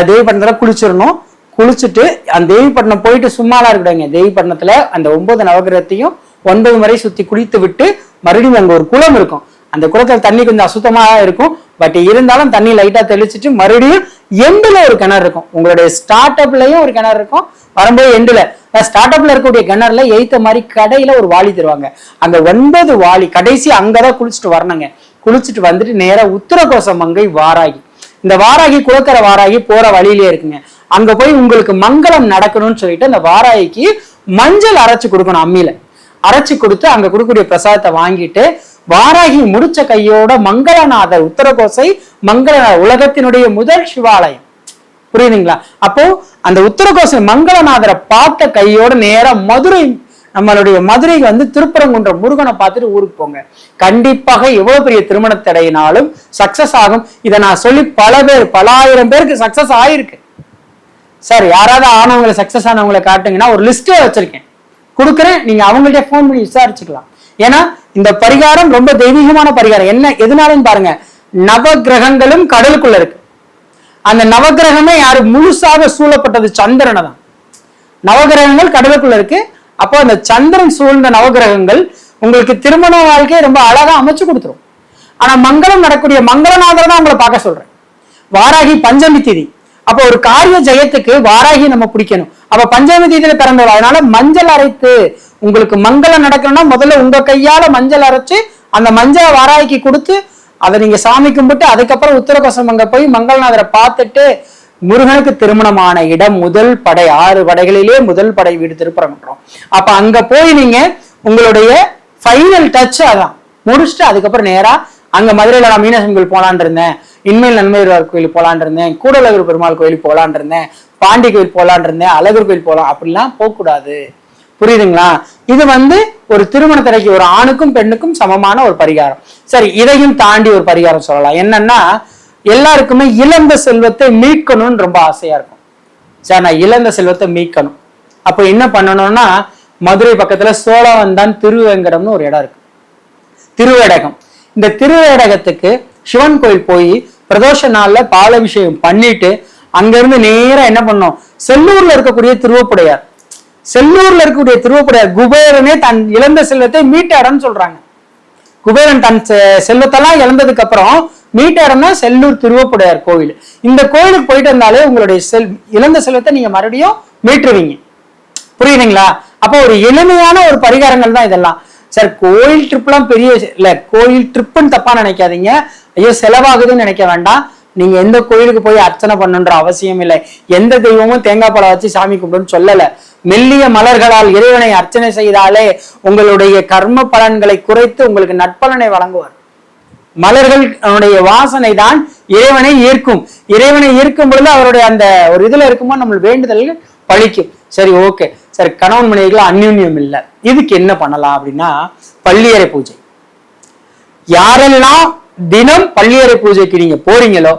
தேவிப்பட்டினத்துல குளிச்சிடணும். குளிச்சுட்டு அந்த தேவிப்பட்டினம் போயிட்டு சும்மாலாம் இருக்கக்கூடாதுங்க. தேவிப்பட்டினத்துல அந்த 9 நவகிரகத்தையும் 9 முறை சுத்தி குளித்து விட்டு மறுபடியும் அங்க ஒரு குளம் இருக்கும். அந்த குளத்துல தண்ணி கொஞ்சம் அசுத்தமா இருக்கும், பட் இருந்தாலும் தண்ணி லைட்டா தெளிச்சுட்டு மறுபடியும் எண்டுல ஒரு கிணறு இருக்கும். உங்களுடைய ஸ்டார்ட் அப்லயும் ஒரு கிணறு இருக்கும், வரும்போது எண்டுல ஸ்டார்ட் அப்ல இருக்கக்கூடிய கிணறுல எய்த்த மாதிரி கடையில ஒரு வாளி தருவாங்க. அந்த 9 வாளி கடைசி அங்கதான் குளிச்சுட்டு வரணுங்க. குளிச்சுட்டு வந்துட்டு நேரா உத்தரகோச மங்கை வாராகி, இந்த வாராகி குளக்கரை வாராகி போற வழியிலேயே இருக்குங்க. அங்க போய் உங்களுக்கு மங்களம் நடக்கணும்னு சொல்லிட்டு அந்த வாராகிக்கு மஞ்சள் அரைச்சு கொடுக்கணும். அம்மியில அரைச்சு கொடுத்து அங்க கொடுக்கக்கூடிய பிரசாதத்தை வாங்கிட்டு வாராகி முடிச்ச கையோட மங்களநாதர் உத்தரகோசை மங்களநாதர் உலகத்தினுடைய முதல் சிவாலயம், புரியுதுங்களா? அப்போ அந்த உத்தரகோசை மங்களநாதரை பார்த்த கையோட நேரம் மதுரை, நம்மளுடைய மதுரைக்கு வந்து திருப்பரங்குன்றம் முருகனை பார்த்துட்டு ஊருக்கு போங்க. கண்டிப்பாக எவ்வளவு பெரிய திருமண தடையினாலும் சக்சஸ் ஆகும். இதை நான் சொல்லி பல ஆயிரம் பேருக்கு சக்சஸ் ஆயிருக்கு. சார் யாராவது ஆனவங்களை சக்சஸ் ஆனவங்களை காட்டுங்கன்னா ஒரு லிஸ்டே வச்சிருக்கேன், கொடுக்குறேன், நீங்க அவங்கள்ட்ட போன் பண்ணி விசாரிச்சுக்கலாம். ஏன்னா இந்த பரிகாரம் ரொம்ப தெய்வீகமான பரிகாரம். என்ன எதுனாலும் பாருங்க, நவகிரகங்களும் கடலுக்குள்ள இருக்கு. அந்த நவகிரகமே யாரு முழுசாக சூழப்பட்டது சந்திரனை தான். நவகிரகங்கள் கடலுக்குள்ள இருக்கு. அப்போ அந்த சந்திரன் சூழ்ந்த நவகிரகங்கள் உங்களுக்கு திருமண வாழ்க்கையை ரொம்ப அழகா அமைச்சு கொடுத்துரும். ஆனா மங்களம் நடக்கூடிய மங்களநாதர் தான் உங்களை பார்க்க சொல்றேன். வாராகி பஞ்சமி திதி, அப்போ ஒரு காரிய ஜெயத்துக்கு வாராகி நம்ம பிடிக்கணும். அப்ப பஞ்சமி தேதியில பிறந்தவள், அதனால மஞ்சள் அரைத்து உங்களுக்கு மங்களம் நடக்கணும்னா முதல்ல உங்க கையால மஞ்சள் அரைச்சு அந்த மஞ்சளை வாராகிக்கு கொடுத்து அதை நீங்க சாமி கும்பிட்டு அதுக்கப்புறம் உத்தரகோசம் அங்க போய் மங்களநாதரை பார்த்துட்டு முருகனுக்கு திருமணமான இடம் முதல் படை, 6 படைகளிலே முதல் படை வீடு திருப்பரங்குன்றம். அப்ப அங்க போய் நீங்க உங்களுடைய ஃபைனல் டச் அதான் முடிச்சுட்டு அதுக்கப்புறம் நேரா அங்க மதுரையில நான் மீனாட்சி கோயில் போலான் இருந்தேன், இன்மையில் நன்மையார் கோயில் போலான் இருந்தேன், கூடலகர் பெருமாள் கோயில் போலான் இருந்தேன், பாண்டி கோயில் போலான் இருந்தேன், அழகர் கோயில் போலாம், அப்படிலாம் போகக்கூடாது. புரியுதுங்களா? இது வந்து ஒரு திருமண தடைக்கு ஒரு ஆணுக்கும் பெண்ணுக்கும் சமமான ஒரு பரிகாரம். சரி, இதையும் தாண்டி ஒரு பரிகாரம் சொல்லலாம். என்னன்னா, எல்லாருக்குமே இழந்த செல்வத்தை மீட்கணும்னு ரொம்ப ஆசையா இருக்கும். சரி, நான் இழந்த செல்வத்தை மீட்கணும், அப்போ என்ன பண்ணணும்னா மதுரை பக்கத்துல சோழவந்தான் திருவேங்கடம்னு ஒரு இடம் இருக்கு, திருவேடகம். இந்த திருவேடகத்துக்கு சிவன் கோயில் போய் பிரதோஷ நாள்ல பாலாபிஷேகம் பண்ணிட்டு அங்க இருந்து நேரா என்ன பண்ணோம், செல்லூர்ல இருக்கக்கூடிய திருவப்புடையார், செல்லூர்ல இருக்கக்கூடிய திருவப்புடையார் குபேரனே தன் இழந்த செல்வத்தை மீட்ட இடம்னு சொல்றாங்க. குபேரன் தன் செல்வத்தெல்லாம் இழந்ததுக்கு அப்புறம் மீட்ட இடம்னா செல்லூர் திருவப்புடையார் கோவில். இந்த கோயிலுக்கு போயிட்டு வந்தாலே உங்களுடைய இழந்த செல்வத்தை நீங்க மறுபடியும் மீட்டுருவீங்க. புரியுதுங்களா? அப்போ ஒரு எளிமையான ஒரு பரிகாரங்கள் தான் இதெல்லாம். சார் கோயில் ட்ரிப் எல்லாம் பெரிய இல்ல, கோயில் ட்ரிப்புன்னு தப்பா நினைக்காதீங்க, ஐயோ செலவாகுதுன்னு நினைக்க வேண்டாம். நீங்க எந்த கோயிலுக்கு போய் அர்ச்சனை பண்ணுன்ற அவசியம் இல்லை. எந்த தெய்வமும் தேங்காய் பழம் வச்சு சாமி கும்பிடுன்னு சொல்லல. மெல்லிய மலர்களால் இறைவனை அர்ச்சனை செய்தாலே உங்களுடைய கர்ம பலன்களை குறைத்து உங்களுக்கு நற்பலனை வழங்குவார். மலர்கள் வாசனை தான் இறைவனை ஈர்க்கும். இறைவனை ஈர்க்கும் பொழுது அவருடைய அந்த ஒரு இதுல இருக்கும்போது நம்ம வேண்டுதல்கள் பழிக்கும். சரி, ஓகே. சரி, கணவன் மனைவிகள் அந்யுன்யம் இல்லை, இதுக்கு என்ன பண்ணலாம் அப்படின்னா பள்ளியறை பூஜை. யாரெல்லாம் தினம் பள்ளியறை பூஜைக்கு நீங்க போறீங்களோ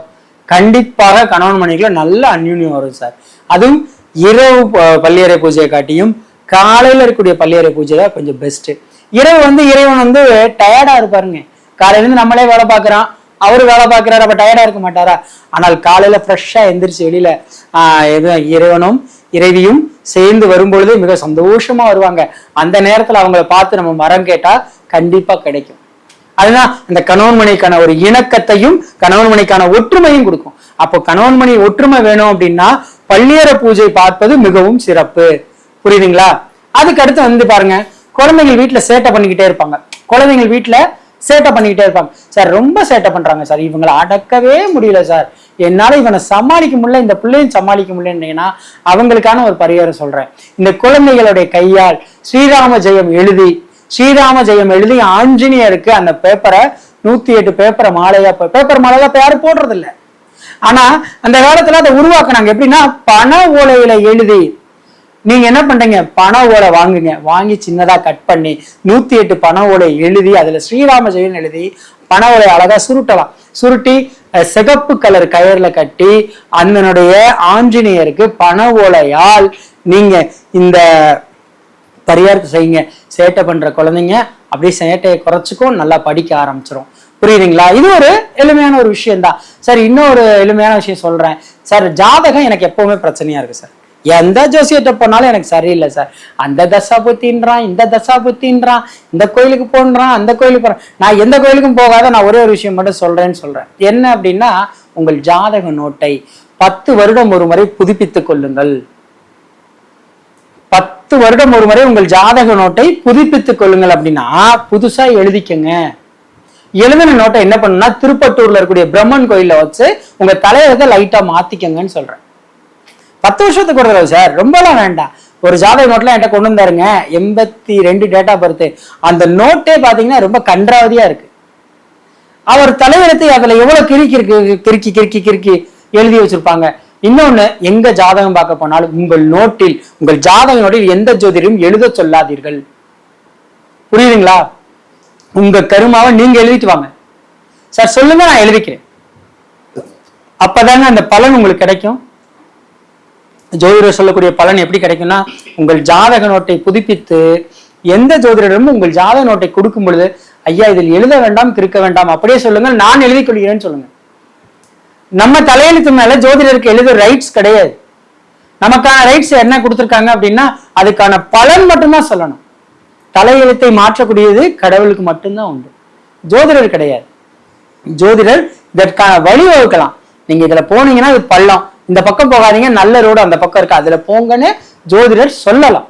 கண்டிப்பாக கணவன் மனைவிக்குள்ள நல்ல அந்யூன்யம் வரும் சார். அதுவும் இரவு பள்ளியறை பூஜையை காட்டியும் காலையில இருக்கக்கூடிய பள்ளியறை பூஜை தான் கொஞ்சம் பெஸ்ட். இரவு இறைவன் டயர்டா இருப்பாருங்க. காலையில இருந்து நம்மளே வேலை பார்க்குறான், அவரு வேலை பார்க்கிறாரு, அப்ப டயர்டா இருக்க மாட்டாரா? ஆனால் காலையில ஃப்ரெஷ்ஷா எந்திரிச்சு வெளியில இறைவனும் இறைவியும் சேர்ந்து வரும்பொழுது மிக சந்தோஷமா வருவாங்க. அந்த நேரத்துல அவங்கள பார்த்து நம்ம மரம் கேட்டா கண்டிப்பா கிடைக்கும். அதுதான் அந்த கணவன் மனைக்கான ஒரு இணக்கத்தையும் கணவன் மனைக்கான ஒற்றுமையும் கொடுக்கும். அப்போ கணவன் மனை ஒற்றுமை வேணும் அப்படின்னா பள்ளியறை பூஜை பார்ப்பது மிகவும் சிறப்பு. புரியுதுங்களா? அதுக்கு அடுத்து பாருங்க, குழந்தைகள் வீட்டுல சேட்டை பண்ணிக்கிட்டே இருப்பாங்க. குழந்தைகள் வீட்டுல சேட்டை பண்ணிக்கிட்டே இருப்பாங்க. சார் ரொம்ப சேட்டை பண்றாங்க சார், இவங்களை அடக்கவே முடியல சார், என்னால இவனை சமாளிக்க முடியல, இந்த பிள்ளையும் சமாளிக்க முடியலன்னா அவங்களுக்கான ஒரு பரிகாரம் சொல்றேன். இந்த குழந்தைகளுடைய கையால் ஸ்ரீராம ஜெயம் எழுதி ஆஞ்சநேயருக்கு அந்த பேப்பரை 108 பேப்பரை மாலையா, பேப்பர் மாலையா இப்ப யாரும் போடுறது இல்லை. ஆனா அந்த காலத்துல அதை உருவாக்குனாங்க. எப்படின்னா பண ஓலையில எழுதி, நீங்க என்ன பண்றீங்க, பண ஓலை வாங்குங்க, வாங்கி சின்னதா கட் பண்ணி 108 பண ஓலை எழுதி அதுல ஸ்ரீராம ஜெயம் எழுதி பண ஓலை அழகா சுருட்டலாம். சுருட்டி சிகப்பு கலர் கயர்ல கட்டி அதனுடைய ஆஞ்சநேயருக்கு பண ஓலையால் நீங்க இந்த பரிகாரத்தை செய்யுங்க. சேட்டை பண்ற குழந்தைங்க அப்படியே சேட்டையை குறைச்சிக்கும், நல்லா படிக்க ஆரம்பிச்சிரும். புரியுதுங்களா? இது ஒரு எளிமையான ஒரு விஷயம் தான். சார் இன்னொரு எளிமையான விஷயம் சொல்றேன் சார். ஜாதகம் எனக்கு எப்பவுமே பிரச்சனையா இருக்கு சார். எந்த ஜோசியத்தை போனாலும் எனக்கு சரியில்லை சார். அந்த தசா புத்தின்றான், இந்த தசா புத்தின்றான், இந்த கோயிலுக்கு போன்றான், அந்த கோயிலுக்கு போறான். நான் எந்த கோயிலுக்கும் போகாத, நான் ஒரே ஒரு விஷயம் மட்டும் சொல்றேன். என்ன அப்படின்னா, உங்கள் ஜாதக நோட்டை 10 வருடம் ஒரு முறை புதுப்பித்துக் கொள்ளுங்கள். 10 வருடம் ஒரு முறை உங்கள் ஜாதக நோட்டை புதுப்பித்துக் கொள்ளுங்கள். அப்படின்னா புதுசா எழுதிக்கங்க. எழுதின நோட்டை என்ன பண்ணுன்னா, திருப்பட்டூர்ல இருக்கக்கூடிய பிரம்மன் கோயில்ல வச்சு உங்க தலையத்தை லைட்டா மாத்திக்கங்கன்னு சொல்றேன். 10 வருஷத்துக்கு ஒரு தடவை சார், ரொம்பலாம் வேண்டாம். ஒரு ஜாதக நோட்லாம் என்கிட்ட கொண்டு வந்தாருங்க, 82 டேட்டா பர்த். அந்த நோட்டே பாத்தீங்கன்னா ரொம்ப கன்றாவதியா இருக்கு. அவர் தலையெழுத்து அதுல எவ்வளவு கிறுக்கி எழுதி வச்சிருப்பாங்க. இன்னொன்னு, எங்க ஜாதகம் பார்க்க போனாலும் உங்கள் ஜாதக நோட்டில் எந்த ஜோதிடரும் எழுத சொல்லாதீர்கள். புரியுதுங்களா? உங்க கருமாவை நீங்க எழுதிட்டு வாங்க. சார் சொல்லுங்க, நான் எழுதிக்கிறேன். அப்பதாங்க அந்த பலன் உங்களுக்கு கிடைக்கும். ஜோதிடர் சொல்லக்கூடிய பலன் எப்படி கிடைக்கும்னா, உங்கள் ஜாதக நோட்டை புதுப்பித்து எந்த ஜோதிடரும் உங்கள் ஜாதக நோட்டை கொடுக்கும் பொழுது, ஐயா இதில் எழுத வேண்டாம், கிறுக்க வேண்டாம், அப்படியே சொல்லுங்க, நான் எழுதி கொள்கிறேன்னு சொல்லுங்க. நம்ம தலையெழுத்து மேல ஜோதிடருக்கு எழுத ரைட்ஸ் கிடையாது. நமக்கான ரைட்ஸ் என்ன கொடுத்துருக்காங்க அப்படின்னா, அதுக்கான பலன் மட்டும்தான் சொல்லணும். தலையெழுத்தை மாற்றக்கூடியது கடவுளுக்கு மட்டும்தான் உண்டு, ஜோதிடர் கிடையாது. ஜோதிடர் இதற்கான வழி வகுக்கலாம். நீங்க இதுல போனீங்கன்னா இது பள்ளம், இந்த பக்கம் போகாதீங்க, நல்ல ரோடு அந்த பக்கம் இருக்கு, அதுல போங்கன்னு ஜோதிடர் சொல்லலாம்.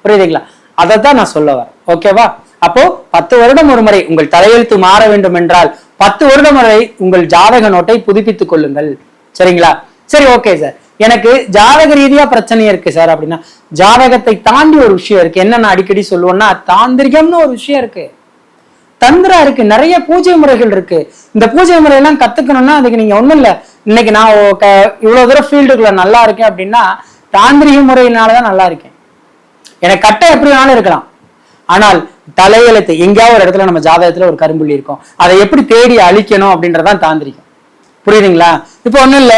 புரியுதுங்களா? அதைத்தான் நான் சொல்ல வரேன். ஓகேவா? அப்போ 10 வருடம் ஒரு முறை உங்கள் தலையெழுத்து மாற வேண்டும் என்றால் 10 வருடம் வரை உங்கள் ஜாதக நோட்டை புதுப்பித்துக் கொள்ளுங்கள். சரிங்களா? சரி, ஓகே சார், எனக்கு ஜாதக ரீதியா பிரச்சனை இருக்கு சார் அப்படின்னா, ஜாதகத்தை தாண்டி ஒரு விஷயம் இருக்கு. என்ன நான் அடிக்கடி சொல்லுவேன்னா, தாந்திரிகம்னு ஒரு விஷயம் இருக்கு, தந்திரா இருக்கு, நிறைய பூஜை முறைகள் இருக்கு. இந்த பூஜை முறையெல்லாம் கத்துக்கணும்னா அதுக்கு நீங்க ஒண்ணும் இல்லை. இன்னைக்கு நான் இவ்வளவு தூரம் ஃபீல்டுக்குள்ள நல்லா இருக்கேன் அப்படின்னா தாந்திரிக முறையினாலதான் நல்லா இருக்கேன். எனக்கு கட்டம் எப்படி வேணாலும் இருக்கலாம், ஆனால் தலையெழுத்து எங்கேயாவது ஒரு இடத்துல நம்ம ஜாதகத்துல ஒரு கரும்புள்ளி இருக்கும், அதை எப்படி தேடி அழிக்கணும் அப்படின்றதான் தாந்திரிகம். புரியுதுங்களா? இப்போ ஒண்ணும் இல்ல,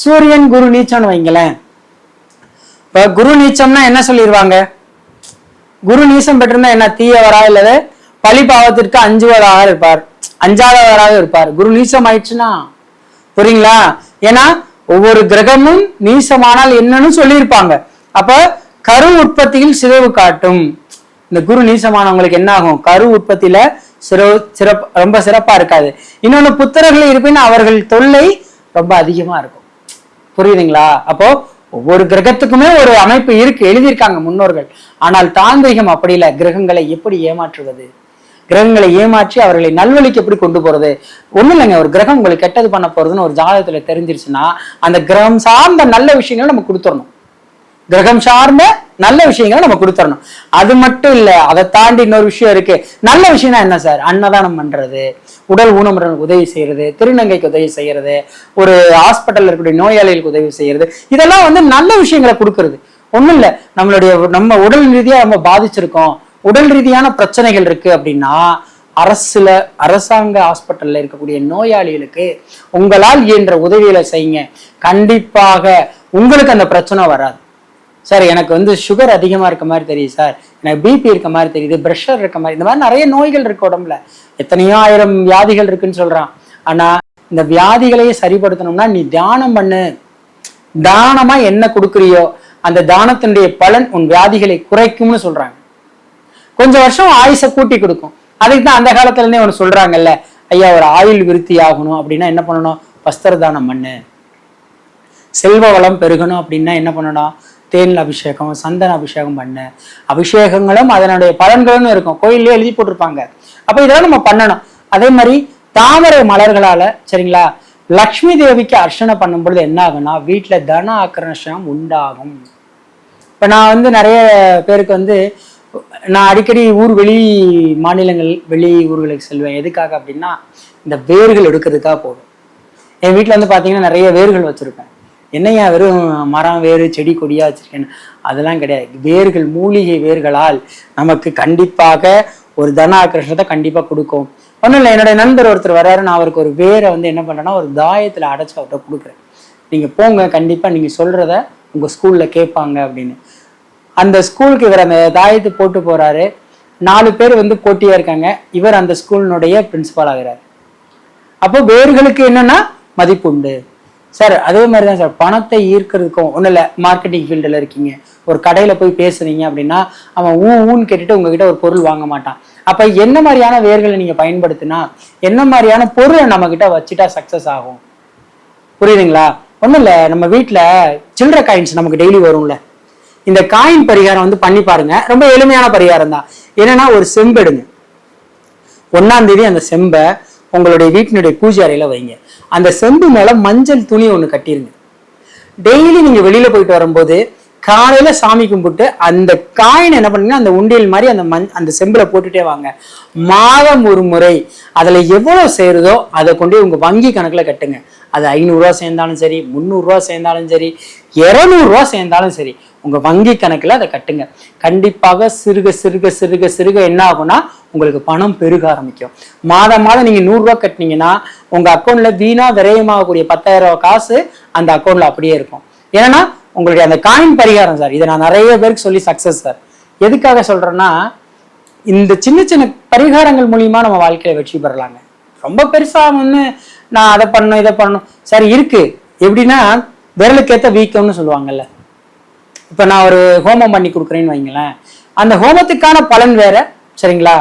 சூரியன் குரு நீச்சம்னு வைங்களேன். இப்ப குரு நீச்சம்னா என்ன சொல்லிடுவாங்க, குரு நீச்சம் பெற்றிருந்தா என்ன, தீயவரா இல்லது பழி பாவத்திற்கு 5வதாக இருப்பார், 5ஆவதாக இருப்பார். குரு நீச்சம் ஆயிடுச்சுன்னா, புரியுங்களா? ஏன்னா ஒவ்வொரு கிரகமும் நீசமானால் என்னன்னு சொல்லியிருப்பாங்க. அப்ப கரு உற்பத்தியில் சிதைவு காட்டும். இந்த குரு நீசமானவங்களுக்கு என்ன ஆகும், கரு உற்பத்தியில ரொம்ப சிறப்பா இருக்காது. இன்னொன்னு, புத்திரர்கள் இருப்பின் அவர்கள் தொல்லை ரொம்ப அதிகமா இருக்கும். புரியுதுங்களா? அப்போ ஒவ்வொரு கிரகத்துக்குமே ஒரு அமைப்பு இருக்கு, எழுதியிருக்காங்க முன்னோர்கள். ஆனால் தாந்திரிகம் அப்படி இல்லை. கிரகங்களை எப்படி ஏமாற்றுவது, கிரகங்களை ஏமாற்றி அவர்களை நல்வழிக்கு எப்படி கொண்டு போறது. ஒண்ணும் இல்லைங்க, ஒரு கிரகம் உங்களுக்கு கெட்டது பண்ண போறதுன்னு ஒரு ஜாதகத்துல தெரிஞ்சிருச்சுன்னா அந்த கிரகம் சார்ந்த நல்ல விஷயங்களை நம்ம கொடுத்துடணும். கிரகம் சார்ந்த நல்ல விஷயங்களை நம்ம கொடுத்துடணும். அது மட்டும் இல்ல, அதை தாண்டி இன்னொரு விஷயம் இருக்கு. நல்ல விஷயம்னா என்ன சார், அன்னதானம் பண்றது, உடல் ஊனமுறனுக்கு உதவி செய்யறது, திருநங்கைக்கு உதவி செய்யறது, ஒரு ஹாஸ்பிட்டல்ல இருக்கக்கூடிய நோயாளிகளுக்கு உதவி செய்யறது, இதெல்லாம் நல்ல விஷயங்களை கொடுக்கறது. ஒண்ணும் இல்ல, நம்ம உடல் ரீதியா நம்ம பாதிச்சிருக்கோம், உடல் ரீதியான பிரச்சனைகள் இருக்கு அப்படின்னா அரசாங்க ஹாஸ்பிட்டல்ல இருக்கக்கூடிய நோயாளிகளுக்கு உங்களால் இயன்ற உதவிகளை செய்யுங்க. கண்டிப்பாக உங்களுக்கு அந்த பிரச்சனை வராது. சார் எனக்கு வந்து சுகர் அதிகமா இருக்க மாதிரி தெரியுது சார், எனக்கு பிபி இருக்க மாதிரி தெரியுது, பிரஷர் இருக்க மாதிரி, இந்த மாதிரி நிறைய நோய்கள் இருக்கு உடம்புல, எத்தனையோ ஆயிரம் வியாதிகள் இருக்குன்னு சொல்றான். ஆனா இந்த வியாதிகளையே சரிப்படுத்தணும்னா நீ தியானம் பண்ணு. தானமா என்ன கொடுக்குறியோ அந்த தானத்தினுடைய பலன் உன் வியாதிகளை குறைக்கும்னு சொல்றாங்க. கொஞ்சம் வருஷம் ஆயுசை கூட்டி கொடுக்கும். அதுக்கு தான் அந்த காலத்துல இருந்தே ஒன்று சொல்றாங்கல்ல, ஐயா ஒரு ஆயுள் விருத்தி ஆகணும் அப்படின்னா என்ன பண்ணணும், வஸ்திர தானம் பண்ணு. செல்வ வளம் பெருகணும் அப்படின்னா என்ன பண்ணணும், தேன் அபிஷேகம், சந்தன அபிஷேகம் பண்ணு. அபிஷேகங்களும் அதனுடைய பலன்களும் இருக்கும், கோயிலே எழுதி போட்டிருப்பாங்க. அப்ப இதெல்லாம் நம்ம பண்ணணும். அதே மாதிரி தாமரை மலர்களால சரிங்களா லக்ஷ்மி தேவிக்கு அர்ச்சனை பண்ணும் பொழுது என்ன ஆகும்னா வீட்டுல தன ஆக்கர்ஷணம் உண்டாகும். இப்ப நான் வந்து நிறைய பேருக்கு வந்து நான் அடிக்கடி வெளி மாநிலங்கள் வெளி ஊர்களுக்கு செல்வேன். எதுக்காக அப்படின்னா இந்த வேர்கள் எடுக்கிறதுக்காக போகும். என் வீட்டுல வந்து பாத்தீங்கன்னா நிறைய வேர்கள் வச்சிருப்பேன். என்னையா வெறும் மரம் வேறு செடி கொடியா வச்சிருக்கேன்னு, அதெல்லாம் கிடையாது. வேர்கள் மூலிகை வேர்களால் நமக்கு கண்டிப்பாக ஒரு தன ஆக்கர்ஷணத்தை கண்டிப்பா கொடுக்கும். ஒன்றும் இல்லை, என்னுடைய நண்பர் ஒருத்தர் வர்றாரு, நான் அவருக்கு ஒரு வேரை வந்து என்ன பண்றேன்னா ஒரு தாயத்துல அடைச்சு அவர்கிட்ட கொடுக்குறேன். நீங்க போங்க, கண்டிப்பா நீங்க சொல்றத உங்க ஸ்கூல்ல கேட்பாங்க அப்படின்னு. அந்த ஸ்கூலுக்கு இவர் அந்த தாயத்தை போட்டு போறாரு. 4 பேர் வந்து போட்டியா இருக்காங்க. இவர் அந்த ஸ்கூலினுடைய பிரின்சிபால் ஆகிறார். அப்போ வேர்களுக்கு என்னன்னா மதிப்பு உண்டு சார். அதே மாதிரிதான் சார் பணத்தை ஈர்க்கிறதுக்கும் ஒன்றும் இல்லை. மார்க்கெட்டிங் ஃபீல்டில் இருக்கீங்க, ஒரு கடையில போய் பேசுறீங்க அப்படின்னா அவன் ஊன்னு கேட்டுட்டு உங்ககிட்ட ஒரு பொருள் வாங்க மாட்டான். அப்ப என்ன மாதிரியான வேர்களை நீங்க பயன்படுத்தினா என்ன மாதிரியான பொருளை நம்ம கிட்ட வச்சுட்டா சக்சஸ் ஆகும், புரியுதுங்களா? ஒன்றும் இல்லை, நம்ம வீட்டுல சில்லற காயின்ஸ் நமக்கு டெய்லி வரும்ல, இந்த காயின் பரிகாரம் வந்து பண்ணி பாருங்க. ரொம்ப எளிமையான பரிகாரம் தான். என்னன்னா ஒரு செம்பு எடுங்க. 1ஆம் தேதி அந்த செம்பை உங்களுடைய வீட்டினுடைய பூஜை அறையில வைங்க. அந்த செம்பு மேல மஞ்சள் துணி ஒண்ணு கட்டிருங்க. டெய்லி நீங்க வெளியில போயிட்டு வரும்போது காலையில சாமி கும்பிட்டு அந்த காயின் என்ன பண்ணீங்கன்னா அந்த உண்டியல் மாதிரி அந்த செம்புல போட்டுட்டே வாங்க. மாதம் ஒரு முறை அதுல எவ்வளவு சேருதோ அதை கொண்டு உங்க வங்கி கணக்குல கட்டுங்க. அது 500 ரூபா சேர்ந்தாலும் சரி, 300 ரூபா சேர்ந்தாலும் சரி, 200 ரூபா சேர்ந்தாலும் சரி, உங்க வங்கி கணக்குல அதை கட்டுங்க. கண்டிப்பாக சிறுக சிறுக சிறுக சிறுக என்ன ஆகும்னா உங்களுக்கு பணம் பெருக ஆரம்பிக்கும். மாதம் நீங்க 100 ரூபா கட்டினீங்கன்னா உங்க அக்கௌண்ட்ல வீணா விரயமாகக்கூடிய 10,000 ரூபாய் காசு அந்த அக்கௌண்ட்ல அப்படியே இருக்கும். ஏன்னா உங்களுடைய அந்த காயின் பரிகாரம் சார். இதை நான் நிறைய பேருக்கு சொல்லி சக்சஸ் சார். எதுக்காக சொல்றேன்னா இந்த சின்ன சின்ன பரிகாரங்கள் மூலியமா நம்ம வாழ்க்கையில வெற்றி பெறலாங்க. ரொம்ப பெருசா ஒண்ணு நான் அதை பண்ணணும் இதை பண்ணணும் சார் இருக்கு. எப்படின்னா விரலுக்கேத்த வீக்கம்னு சொல்லுவாங்கல்ல. இப்ப நான் ஒரு ஹோமம் பண்ணி கொடுக்குறேன்னு வைங்களேன், அந்த ஹோமத்துக்கான பலன் வேற சரிங்களா,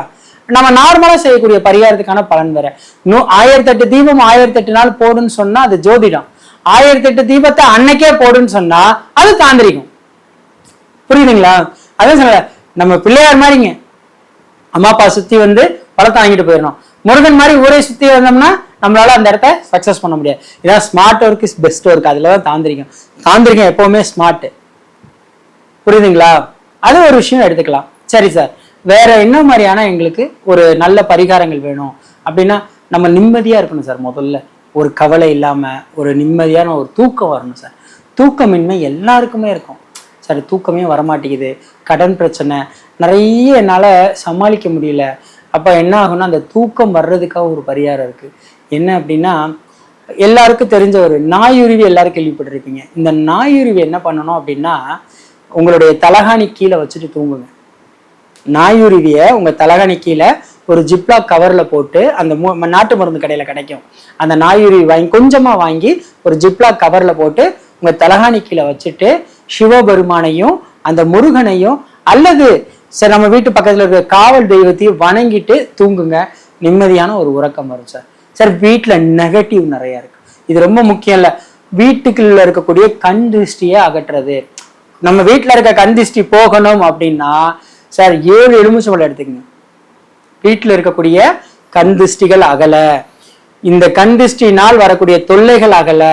நம்ம நார்மலா செய்யக்கூடிய பரிகாரத்துக்கான பலன் வேற. 1008 தீபம் 1008 நாள் போடுன்னு சொன்னா அது ஜோதிடம். 1008 தீபத்தை அன்னைக்கே போடுன்னு சொன்னா அது தாந்திரிகம். புரியுதுங்களா? அதான் சொல்ல, நம்ம பிள்ளையார் மாதிரிங்க, அம்மா அப்பா சுத்தி வந்து பழத்தை வாங்கிட்டு போயிடணும். முருகன் மாதிரி ஊரை சுத்தி வந்தோம்னா நம்மளால அந்த இடத்த சக்சஸ் பண்ண முடியாது. இதான் smart work is best work. அதுலதான் தாந்திரிகம். தாந்திரிகம் எப்பவுமே ஸ்மார்ட். புரியுதுங்களா? அது ஒரு விஷயம் எடுத்துக்கலாம். சரி சார், வேற என்ன மாதிரியான எங்களுக்கு ஒரு நல்ல பரிகாரங்கள் வேணும் அப்படின்னா நம்ம நிம்மதியா இருக்கணும் சார். முதல்ல ஒரு கவலை இல்லாம ஒரு நிம்மதியான ஒரு தூக்கம் வரணும் சார். தூக்கமின்மை எல்லாருக்குமே இருக்கும் சார். தூக்கமே வரமாட்டேங்குது, கடன் பிரச்சனை நிறைய என்னால சமாளிக்க முடியல. அப்ப என்ன ஆகும்னா அந்த தூக்கம் வர்றதுக்காக ஒரு பரிகாரம் இருக்கு. என்ன அப்படின்னா எல்லாருக்கும் தெரிஞ்ச ஒரு நாயுருவி, எல்லாரும் கேள்விப்பட்டிருப்பீங்க. இந்த நாயுருவி என்ன பண்ணணும் அப்படின்னா உங்களுடைய தலகாணி கீழே வச்சுட்டு தூங்குங்க. நாயுருவிய உங்க தலகாணி கீழே ஒரு ஜிப்லாக் கவர்ல போட்டு, அந்த நாட்டு மருந்து கடையில கிடைக்கும், அந்த நாயுருவி கொஞ்சமா வாங்கி ஒரு ஜிப்லாக் கவர்ல போட்டு உங்க தலகாணி கீழே வச்சுட்டு சிவபெருமானையும் அந்த முருகனையும் அல்லது சரி நம்ம வீட்டு பக்கத்துல இருக்க காவல் தெய்வத்தையும் வணங்கிட்டு தூங்குங்க. நிம்மதியான ஒரு உறக்கம் வரும் சார். சார் வீட்டுல நெகட்டிவ் நிறைய இருக்கு, இது ரொம்ப முக்கியம் இல்ல. வீட்டுக்குள்ள இருக்கக்கூடிய கண் திருஷ்டியை அகற்றுறது. நம்ம வீட்டுல இருக்க கண் திருஷ்டி போகணும் அப்படின்னா சார் 7 எலுமிச்சம்பழம் எடுத்துக்கங்க. வீட்டுல இருக்கக்கூடிய கண் திருஷ்டிகள் அகல, இந்த கண் திருஷ்டினால் வரக்கூடிய தொல்லைகள் அகல,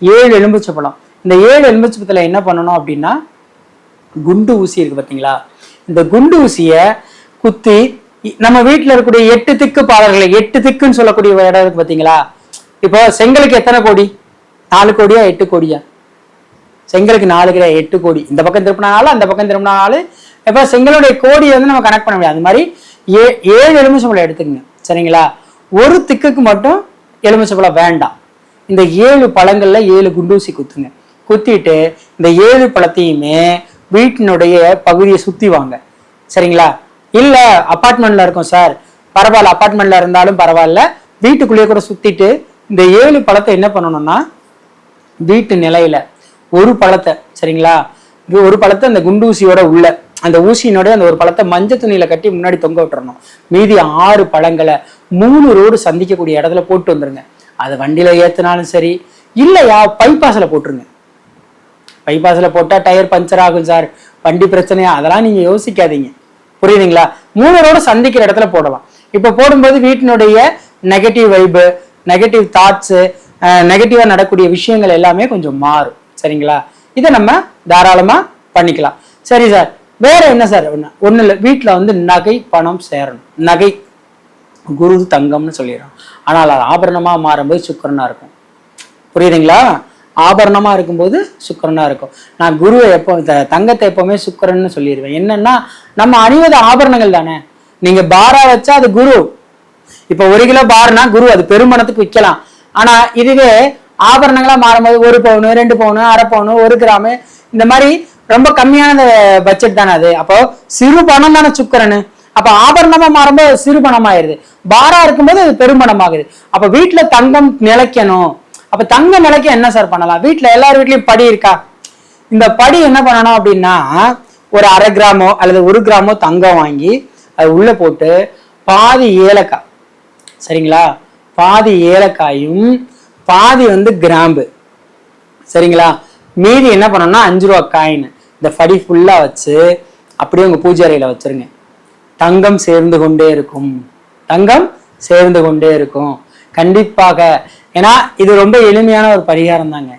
7 எலுமிச்சம்பழம். இந்த 7 எலுமிச்சம்பழத்துல என்ன பண்ணணும் அப்படின்னா குண்டு ஊசி இருக்கு பாத்தீங்களா, இந்த குண்டு ஊசிய குத்தி நம்ம வீட்டுல இருக்கக்கூடிய 8 திக்கு பாடல்களை, 8 திக்குன்னு சொல்லக்கூடிய இடம் இருக்கு பாத்தீங்களா. இப்போ செங்கலுக்கு எத்தனை கோடி? 4 கோடியா 8 கோடியா? செங்கலுக்கு 4 கிடையாது 8 கோடி. இந்த பக்கம் திருப்பினாலும் அந்த பக்கம் திருப்பினாலும் இப்ப செங்கலுடைய கோடியை வந்து நம்ம கனெக்ட் பண்ண முடியாது. அது மாதிரி 7 எலுமிச்சம்பழம் எடுத்துக்கங்க சரிங்களா? ஒரு திக்குக்கு மட்டும் எலுமிச்சம்பழம் வேண்டாம். இந்த 7 பழங்கள்ல 7 குண்டூசி குத்துங்க. குத்திட்டு இந்த 7 பழத்தையுமே வீட்டினுடைய பகுதியை சுத்தி வாங்க. சரிங்களா? இல்ல அப்பார்ட்மெண்ட்ல இருக்கும் சார், பரவாயில்ல, அப்பார்ட்மெண்ட்ல இருந்தாலும் பரவாயில்ல, வீட்டுக்குள்ளேயே கூட சுத்திட்டு இந்த 7 பழத்தை என்ன பண்ணணும்னா வீட்டு நிலையில ஒரு பழத்தை, சரிங்களா, ஒரு பழத்தை அந்த குண்டூசியோட உள்ள அந்த ஊசியினோட அந்த ஒரு பழத்தை மஞ்சள் துணியில கட்டி முன்னாடி தொங்க விட்டுறணும். மீதி 6 பழங்களை 3 ரோடு சந்திக்கக்கூடிய இடத்துல போட்டு வந்துருங்க. அது வண்டியில ஏத்தினாலும் சரி, இல்லையா பைபாஸ்ல போட்டுருங்க. பைபாஸ்ல போட்டா டயர் பஞ்சர் ஆகும் சார், வண்டி பிரச்சனையா, அதெல்லாம் நீங்க யோசிக்காதீங்க. புரியுதுங்களா? 3 ரோடு சந்திக்கிற இடத்துல போடலாம். இப்ப போடும்போது வீட்டினுடைய நெகட்டிவ் வைபு, நெகட்டிவ் தாட்ஸ், நெகட்டிவா நடக்கூடிய விஷயங்கள் எல்லாமே கொஞ்சம் மாறும். சரிங்களா? இதை நம்ம தாராளமா பண்ணிக்கலாம். சரி சார், வேற என்ன சார்? ஒண்ணு இல்லை, வீட்டுல வந்து நகை பணம் சேரணும். நகை குரு தங்கம்னு சொல்லிடுறோம். ஆனால் அது ஆபரணமா மாறும்போது சுக்கரனா இருக்கும். புரியுதுங்களா? ஆபரணமா இருக்கும்போது சுக்கரனா இருக்கும். நான் குருவை எப்போ தங்கத்தை எப்பவுமே சுக்கரன்னு சொல்லிடுவேன். என்னன்னா நம்ம அணிவது ஆபரணங்கள் தானே. நீங்க பாரா வச்சா அது குரு. இப்ப 1 கிலோ பார்னா குரு, அது பெருமணத்துக்கு விற்கலாம். ஆனா இதுவே ஆபரணங்களா மாறும்போது 1 பவுனு 2 பவுனு 1/2 பவுனு 1 கிராமு இந்த மாதிரி ரொம்ப கம்மியான பட்ஜெட் தானே அது. அப்போ சிறு பணம் தானே சுக்கரனு. அப்ப ஆபரணமா மாறும்போது சிறு பணம் ஆயிருது. பாரா இருக்கும்போது அது பெருமணம் ஆகுது. அப்ப வீட்டுல தங்கம் நிலைக்கணும். அப்ப தங்கம் நிலைக்க என்ன சார் பண்ணலாம்? வீட்டுல எல்லார் வீட்லயும் படி இருக்கா? இந்த படி என்ன பண்ணணும் அப்படின்னா, ஒரு 1/2 கிராமோ அல்லது 1 கிராமோ தங்கம் வாங்கி அது உள்ள போட்டு பாதி ஏலக்காய், சரிங்களா, பாதி ஏலக்காயும் பாதி வந்து கிராம்பு, சரிங்களா, மீதி என்ன பண்ணணும்னா 5 ரூபா காயின் இந்த படி ஃபுல்லா வச்சு அப்படியே உங்க பூஜை அறையில வச்சிருங்க. தங்கம் சேர்ந்து கொண்டே இருக்கும். தங்கம் சேர்ந்து கொண்டே இருக்கும் கண்டிப்பாக. ஏன்னா இது ரொம்ப எளிமையான ஒரு பரிகாரம் தாங்க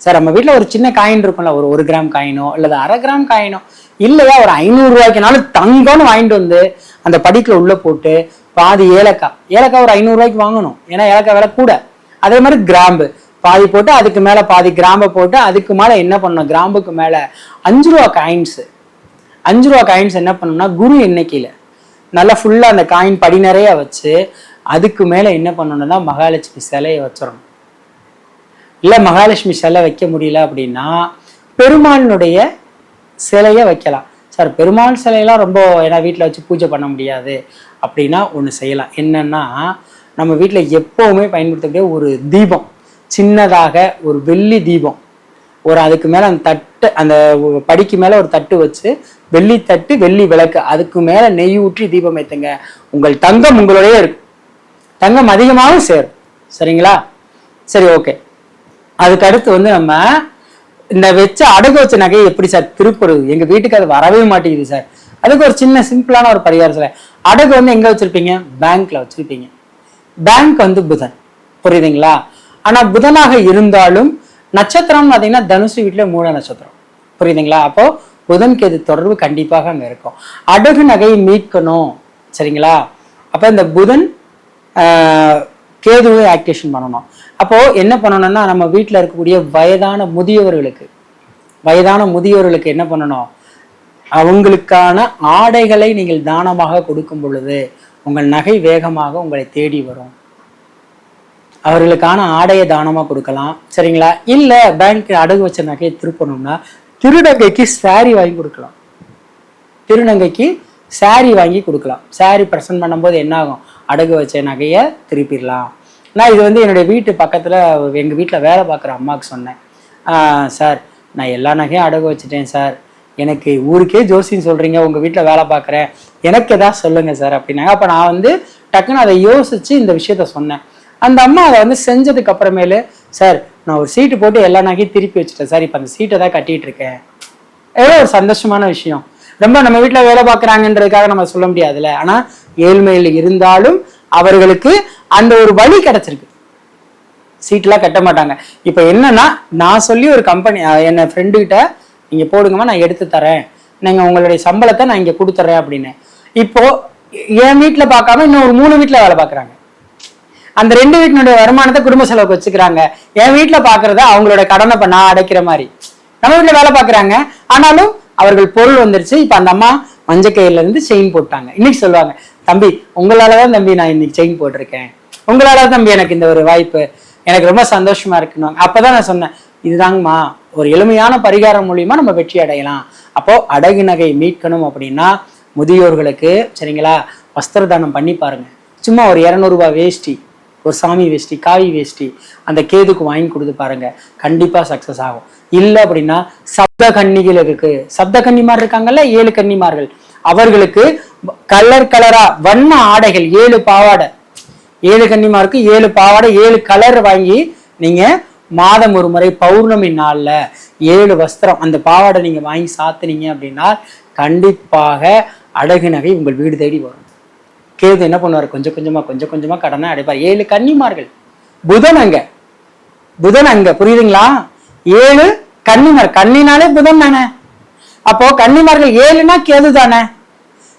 சார். நம்ம வீட்டுல ஒரு சின்ன காயின் இருக்கும்ல, ஒரு 1 கிராம் காயினோ அல்லது 1/2 கிராம் காயினோ, இல்லையா ஒரு 500 ரூபாய்க்குனாலும் தங்கம்னு வாங்கிட்டு வந்து அந்த படிக்குள்ள உள்ள போட்டு பாதி ஏலக்காய் ஒரு 500 ரூபாய்க்கு வாங்கணும். ஏன்னா ஏலக்காய் விலை கூட. அதே மாதிரி கிராம்பு பாதி போட்டு அதுக்கு மேல பாதி கிராம்பை போட்டு அதுக்கு மேல என்ன பண்ணணும், கிராம்புக்கு மேல 5 ரூபா காயின்ஸ், 5 ரூபா காயின்ஸ் என்ன பண்ணணும்னா குரு எண்ணிக்கையில நல்லா ஃபுல்லா அந்த காயின் படி நிறைய வச்சு அதுக்கு மேல என்ன பண்ணணும்னா மகாலட்சுமி சிலையை வச்சிடணும். இல்ல மகாலட்சுமி சிலை வைக்க முடியல அப்படின்னா பெருமாளினுடைய சிலையை வைக்கலாம். சார் பெருமாள் சிலையெல்லாம் ரொம்ப ஏன்னா வீட்டில் வச்சு பூஜை பண்ண முடியாது அப்படின்னா ஒன்று செய்யலாம். என்னன்னா நம்ம வீட்டில் எப்பவுமே பயன்படுத்தக்கூடிய ஒரு தீபம், சின்னதாக ஒரு வெள்ளி தீபம், ஒரு அதுக்கு மேல அந்த தட்டு, அந்த படிக்கு மேல ஒரு தட்டு வச்சு வெள்ளி தட்டு வெள்ளி விளக்கு, அதுக்கு மேல நெய் ஊற்றி தீபம் ஏத்துங்க. உங்கள் தங்கம் உங்களுடைய இருக்கு, தங்கம் அதிகமாகவும் சேரும். சரிங்களா? சரி, ஓகே. அதுக்கு அடுத்து வந்து நம்ம இந்த அடகு வச்ச நகையை எப்படி சார் திருப்புறது? எங்க வீட்டுக்கு அது வரவே மாட்டேங்குது சார். அதுக்கு ஒரு சின்ன சிம்பிளான ஒரு பரிகாரம் சார். அடகு வந்து எங்க வச்சிருப்பீங்க? பேங்க்ல வச்சிருப்பீங்க. பேங்க் வந்து புதன், புரியுதுங்களா? ஆனா புதனாக இருந்தாலும் நட்சத்திரம் பாத்தீங்கன்னா தனுசு வீட்டுல மூல நட்சத்திரம், புரியுதுங்களா? அப்போ புதன் கேது தொடர்பு கண்டிப்பாக அங்க இருக்கும். அடகு நகையை மீட்கணும், சரிங்களா? அப்ப இந்த புதன் கேதுவை ஆக்டிவேஷன் பண்ணணும். அப்போ என்ன பண்ணணும்னா நம்ம வீட்டுல இருக்கக்கூடிய வயதான முதியோர்களுக்கு என்ன பண்ணணும், அவங்களுக்கான ஆடைகளை நீங்கள் தானமாக கொடுக்கும் பொழுது உங்கள் நகை வேகமாக உங்களை தேடி வரும். அவர்களுக்கான ஆடையை தானமா கொடுக்கலாம், சரிங்களா? இல்ல பேங்க் அடகு வச்ச நகையை திருப்பணும்னா திருநங்கைக்கு சாரி வாங்கி கொடுக்கலாம். திருநங்கைக்கு சாரி வாங்கி கொடுக்கலாம். சாரி பிரசன்ட் பண்ணும்போது என்ன ஆகும், அடகு வச்ச நகையை திருப்பிடலாம். நான் இது வந்து என்னுடைய வீட்டு பக்கத்துல எங்க வீட்டுல வேலை பார்க்குற அம்மாவுக்கு சொன்னேன். சார் நான் எல்லா நகையும் அடகு வச்சுட்டேன் சார், எனக்கு ஊருக்கே ஜோசின்னு சொல்றீங்க, உங்க வீட்டுல வேலை பார்க்குறேன், எனக்கு எதாவது சொல்லுங்க சார் அப்படின்னாங்க. அப்ப நான் வந்து டக்குன்னு அதை யோசிச்சு இந்த விஷயத்த சொன்னேன். அந்த அம்மா அதை வந்து செஞ்சதுக்கு அப்புறமேலு, சார் நான் ஒரு சீட்டு போட்டு எல்லா நகையும் திருப்பி வச்சுட்டேன் சார், இப்ப அந்த சீட்டை தான் கட்டிட்டு இருக்கேன். எவ்வளோ ஒரு சந்தோஷமான விஷயம். ரொம்ப நம்ம வீட்டுல வேலை பார்க்குறாங்கன்றதுக்காக நம்ம சொல்ல முடியாதுல்ல. ஆனா ஏழ்மையில் இருந்தாலும் அவர்களுக்கு அந்த ஒரு வழி கிடைச்சிருக்கு. சீட்லாம் கட்ட மாட்டாங்க. இப்ப என்னன்னா நான் சொல்லி ஒரு கம்பெனி என்ன ஃப்ரெண்டு கிட்ட நீங்க போடுங்கம்மா நான் எடுத்து தரேன், நீங்க உங்களுடைய சம்பளத்தை நான் இங்க கொடுத்துறேன் அப்படின்னு. இப்போ என் வீட்டுல பார்க்காம இன்னும் ஒரு 3 வீட்டுல வேலை பார்க்குறாங்க. அந்த 2 வீட்டினுடைய வருமானத்தை குடும்ப செலவுக்கு வச்சுக்கிறாங்க. என் வீட்டுல பாக்குறத அவங்களோட கடனை நான் அடைக்கிற மாதிரி நம்ம வீட்டுல வேலை பார்க்குறாங்க. ஆனாலும் அவர்கள் பொருள் வந்துருச்சு. இப்ப அந்த அம்மா மஞ்சள் கயிறுல இருந்து செயின் போட்டாங்க. இன்னைக்கு சொல்லுவாங்க, தம்பி உங்களாலதான் தம்பி நான் இன்னைக்கு செயின் போட்டிருக்கேன், உங்களாலதான் தம்பி எனக்கு இந்த ஒரு வாய்ப்பு, எனக்கு ரொம்ப சந்தோஷமா இருக்குன்னு. அப்பதான் நான் சொன்னேன், இதுதாங்கம்மா ஒரு எளிமையான பரிகாரம் மூலியமா நம்ம வெற்றி அடையலாம். அப்போ அடகு நகை மீட்கணும் அப்படின்னா முதியோர்களுக்கு சரிங்களா வஸ்திர தானம் பண்ணி பாருங்க. சும்மா ஒரு 200 ரூபாய் வேஷ்டி, ஒரு சாமி வேஷ்டி, காவி வேஷ்டி அந்த கேதுக்கு வாங்கி கொடுத்து பாருங்க, கண்டிப்பா சக்சஸ் ஆகும். இல்லை அப்படின்னா சப்த கன்னிகள் இருக்கு, சப்த கன்னிமார் இருக்காங்கல்ல, 7 கன்னிமார்கள், அவர்களுக்கு கலரா வண்ண ஆடைகள் 7 பாவாடை, 7 கன்னிமாருக்கு 7 பாவாடை 7 கலர் வாங்கி நீங்க மாதம் ஒரு முறை பௌர்ணமி நாள்ல 7 வஸ்திரம் அந்த பாவாடை நீங்க வாங்கி சாத்துனீங்க அப்படின்னா கண்டிப்பாக அடகு நகை உங்கள் வீடு தேடி வரும். கேது என்ன பண்ணுவார், கொஞ்சம் கொஞ்சமா கடனை அடைப்பார். 7 கன்னிமார்கள், புதன் அங்க புரியுதுங்களா? 7 கன்னிமார், கன்னினாலே புதன் தானே, அப்போ கன்னிமார்கள் 7னா கேது தானே,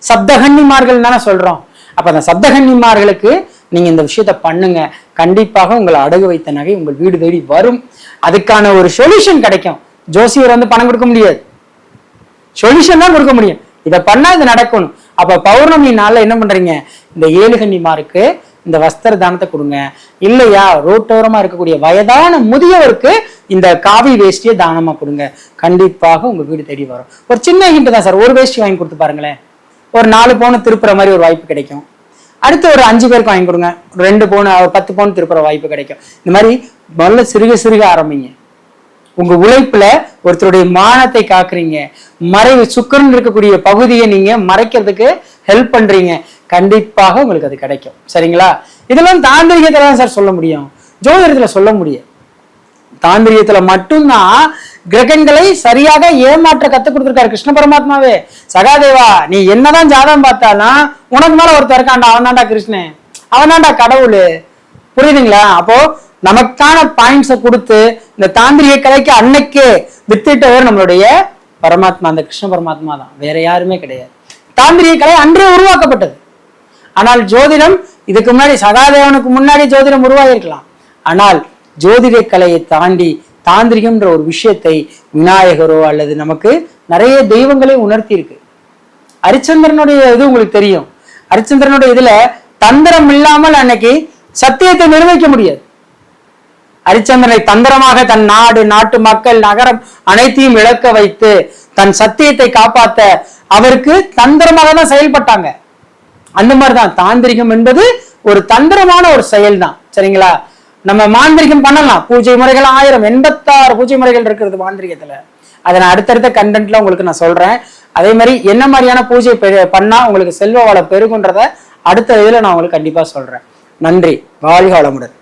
சப்தகன்னிமார்கள் தானே சொல்றோம். அப்ப அந்த சப்தகன்னிமார்களுக்கு நீங்க இந்த விஷயத்த பண்ணுங்க, கண்டிப்பாக உங்களை அடகு வைத்த நகை உங்கள் வீடு தேடி வரும். அதுக்கான ஒரு சொல்யூஷன் கிடைக்கும். ஜோசியர் வந்து பணம் கொடுக்க முடியாது, சொல்யூஷன் தான் கொடுக்க முடியும். இதை பண்ணா இது நடக்கணும். அப்ப பௌர்ணமி நாள்ல என்ன பண்றீங்க, இந்த 7 கன்னிமாருக்கு இந்த வஸ்திர தானத்தை கொடுங்க. இல்லையா ரோட்டோரமா இருக்கக்கூடிய வயதான முதியவருக்கு இந்த காவி வேஷ்டியை தானமா கொடுங்க, கண்டிப்பாக உங்க வீடு தேடி வரும். ஒரு சின்ன ஹிண்ட் தான் சார், ஒரு வேஷ்டி வாங்கி கொடுத்து பாருங்களேன், ஒரு 4 பவுன் திருப்புற மாதிரி ஒரு வாய்ப்பு கிடைக்கும். அடுத்து ஒரு 5 பேருக்கு வாங்கி கொடுங்க, ஒரு 2 பவுன், ஒரு 10 பவுன் திருப்புற வாய்ப்பு கிடைக்கும். இந்த மாதிரி முதல்ல சிறுக ஆரம்பிங்க. உங்க உழைப்புல ஒருத்தருடைய மானத்தை காக்குறீங்க, மறைவு சுக்கரன் இருக்கக்கூடிய பகுதியை நீங்க மறைக்கிறதுக்கு ஹெல்ப் பண்றீங்க, கண்டிப்பாக உங்களுக்கு அது கிடைக்கும். சரிங்களா? இதெல்லாம் தாந்திரிகத்துல தான் சார் சொல்ல முடியும், ஜோதிடத்துல சொல்ல முடியும். தாந்திரியத்துல மட்டும்தான் கிரகங்களை சரியாக ஏமாற்ற கத்துக் கொடுத்திருக்காரு கிருஷ்ண பரமாத்மாவே. சகாதேவா, நீ என்னதான் ஜாதகம் பார்த்தாலும் உனக்கு மேல ஒருத்தர் இருக்காண்டா, அவன் தாண்டா கிருஷ்ணன், அவன் தாண்டா கடவுள். புரியுதுங்களா? அப்போ நமக்கான பாயிண்ட்ஸை கொடுத்து இந்த தாந்திரிக கலைக்கு அன்னைக்கே வித்திட்டவர் நம்மளுடைய பரமாத்மா, அந்த கிருஷ்ண பரமாத்மா தான், வேற யாருமே கிடையாது. தாந்திரிக கலை அன்றே உருவாக்கப்பட்டது. ஆனால் ஜோதிடம் இதுக்கு முன்னாடி, சகாதேவனுக்கு முன்னாடி ஜோதிடம் உருவாகிருக்கலாம். ஆனால் ஜோதிட கலையை தாண்டி தாந்திரிகம்ன்ற ஒரு விஷயத்தை விநாயகரோ அல்லது நமக்கு நிறைய தெய்வங்களே உணர்த்தி இருக்கு. ஹரிச்சந்திரனுடைய இது உங்களுக்கு தெரியும், ஹரிச்சந்திரனுடைய இதுல தந்திரம் இல்லாமல் அன்னைக்கு சத்தியத்தை நிர்வகிக்க முடியாது. ஹரிச்சந்திரனை தந்திரமாக தன் நாடு, நாட்டு மக்கள், நகரம் அனைத்தையும் இழக்க வைத்து தன் சத்தியத்தை காப்பாத்த அவருக்கு தந்திரமாக தான் செயல்பட்டாங்க. அந்த மாதிரிதான் தாந்திரிகம் என்பது ஒரு தந்திரமான ஒரு செயல் தான். சரிங்களா? நம்ம மாந்திரிகம் பண்ணலாம், பூஜை முறைகள் 1086 பூஜை முறைகள் இருக்கிறது மாந்திரிகத்துல. அதை நான் அடுத்தடுத்த கண்டென்ட்ல உங்களுக்கு நான் சொல்றேன். அதே மாதிரி என்ன மாதிரியான பூஜை பண்ணா உங்களுக்கு செல்வ வளம் பெருகுன்றத அடுத்த இதுல நான் உங்களுக்கு கண்டிப்பா சொல்றேன். நன்றி, வாழ்க வளமுடன்.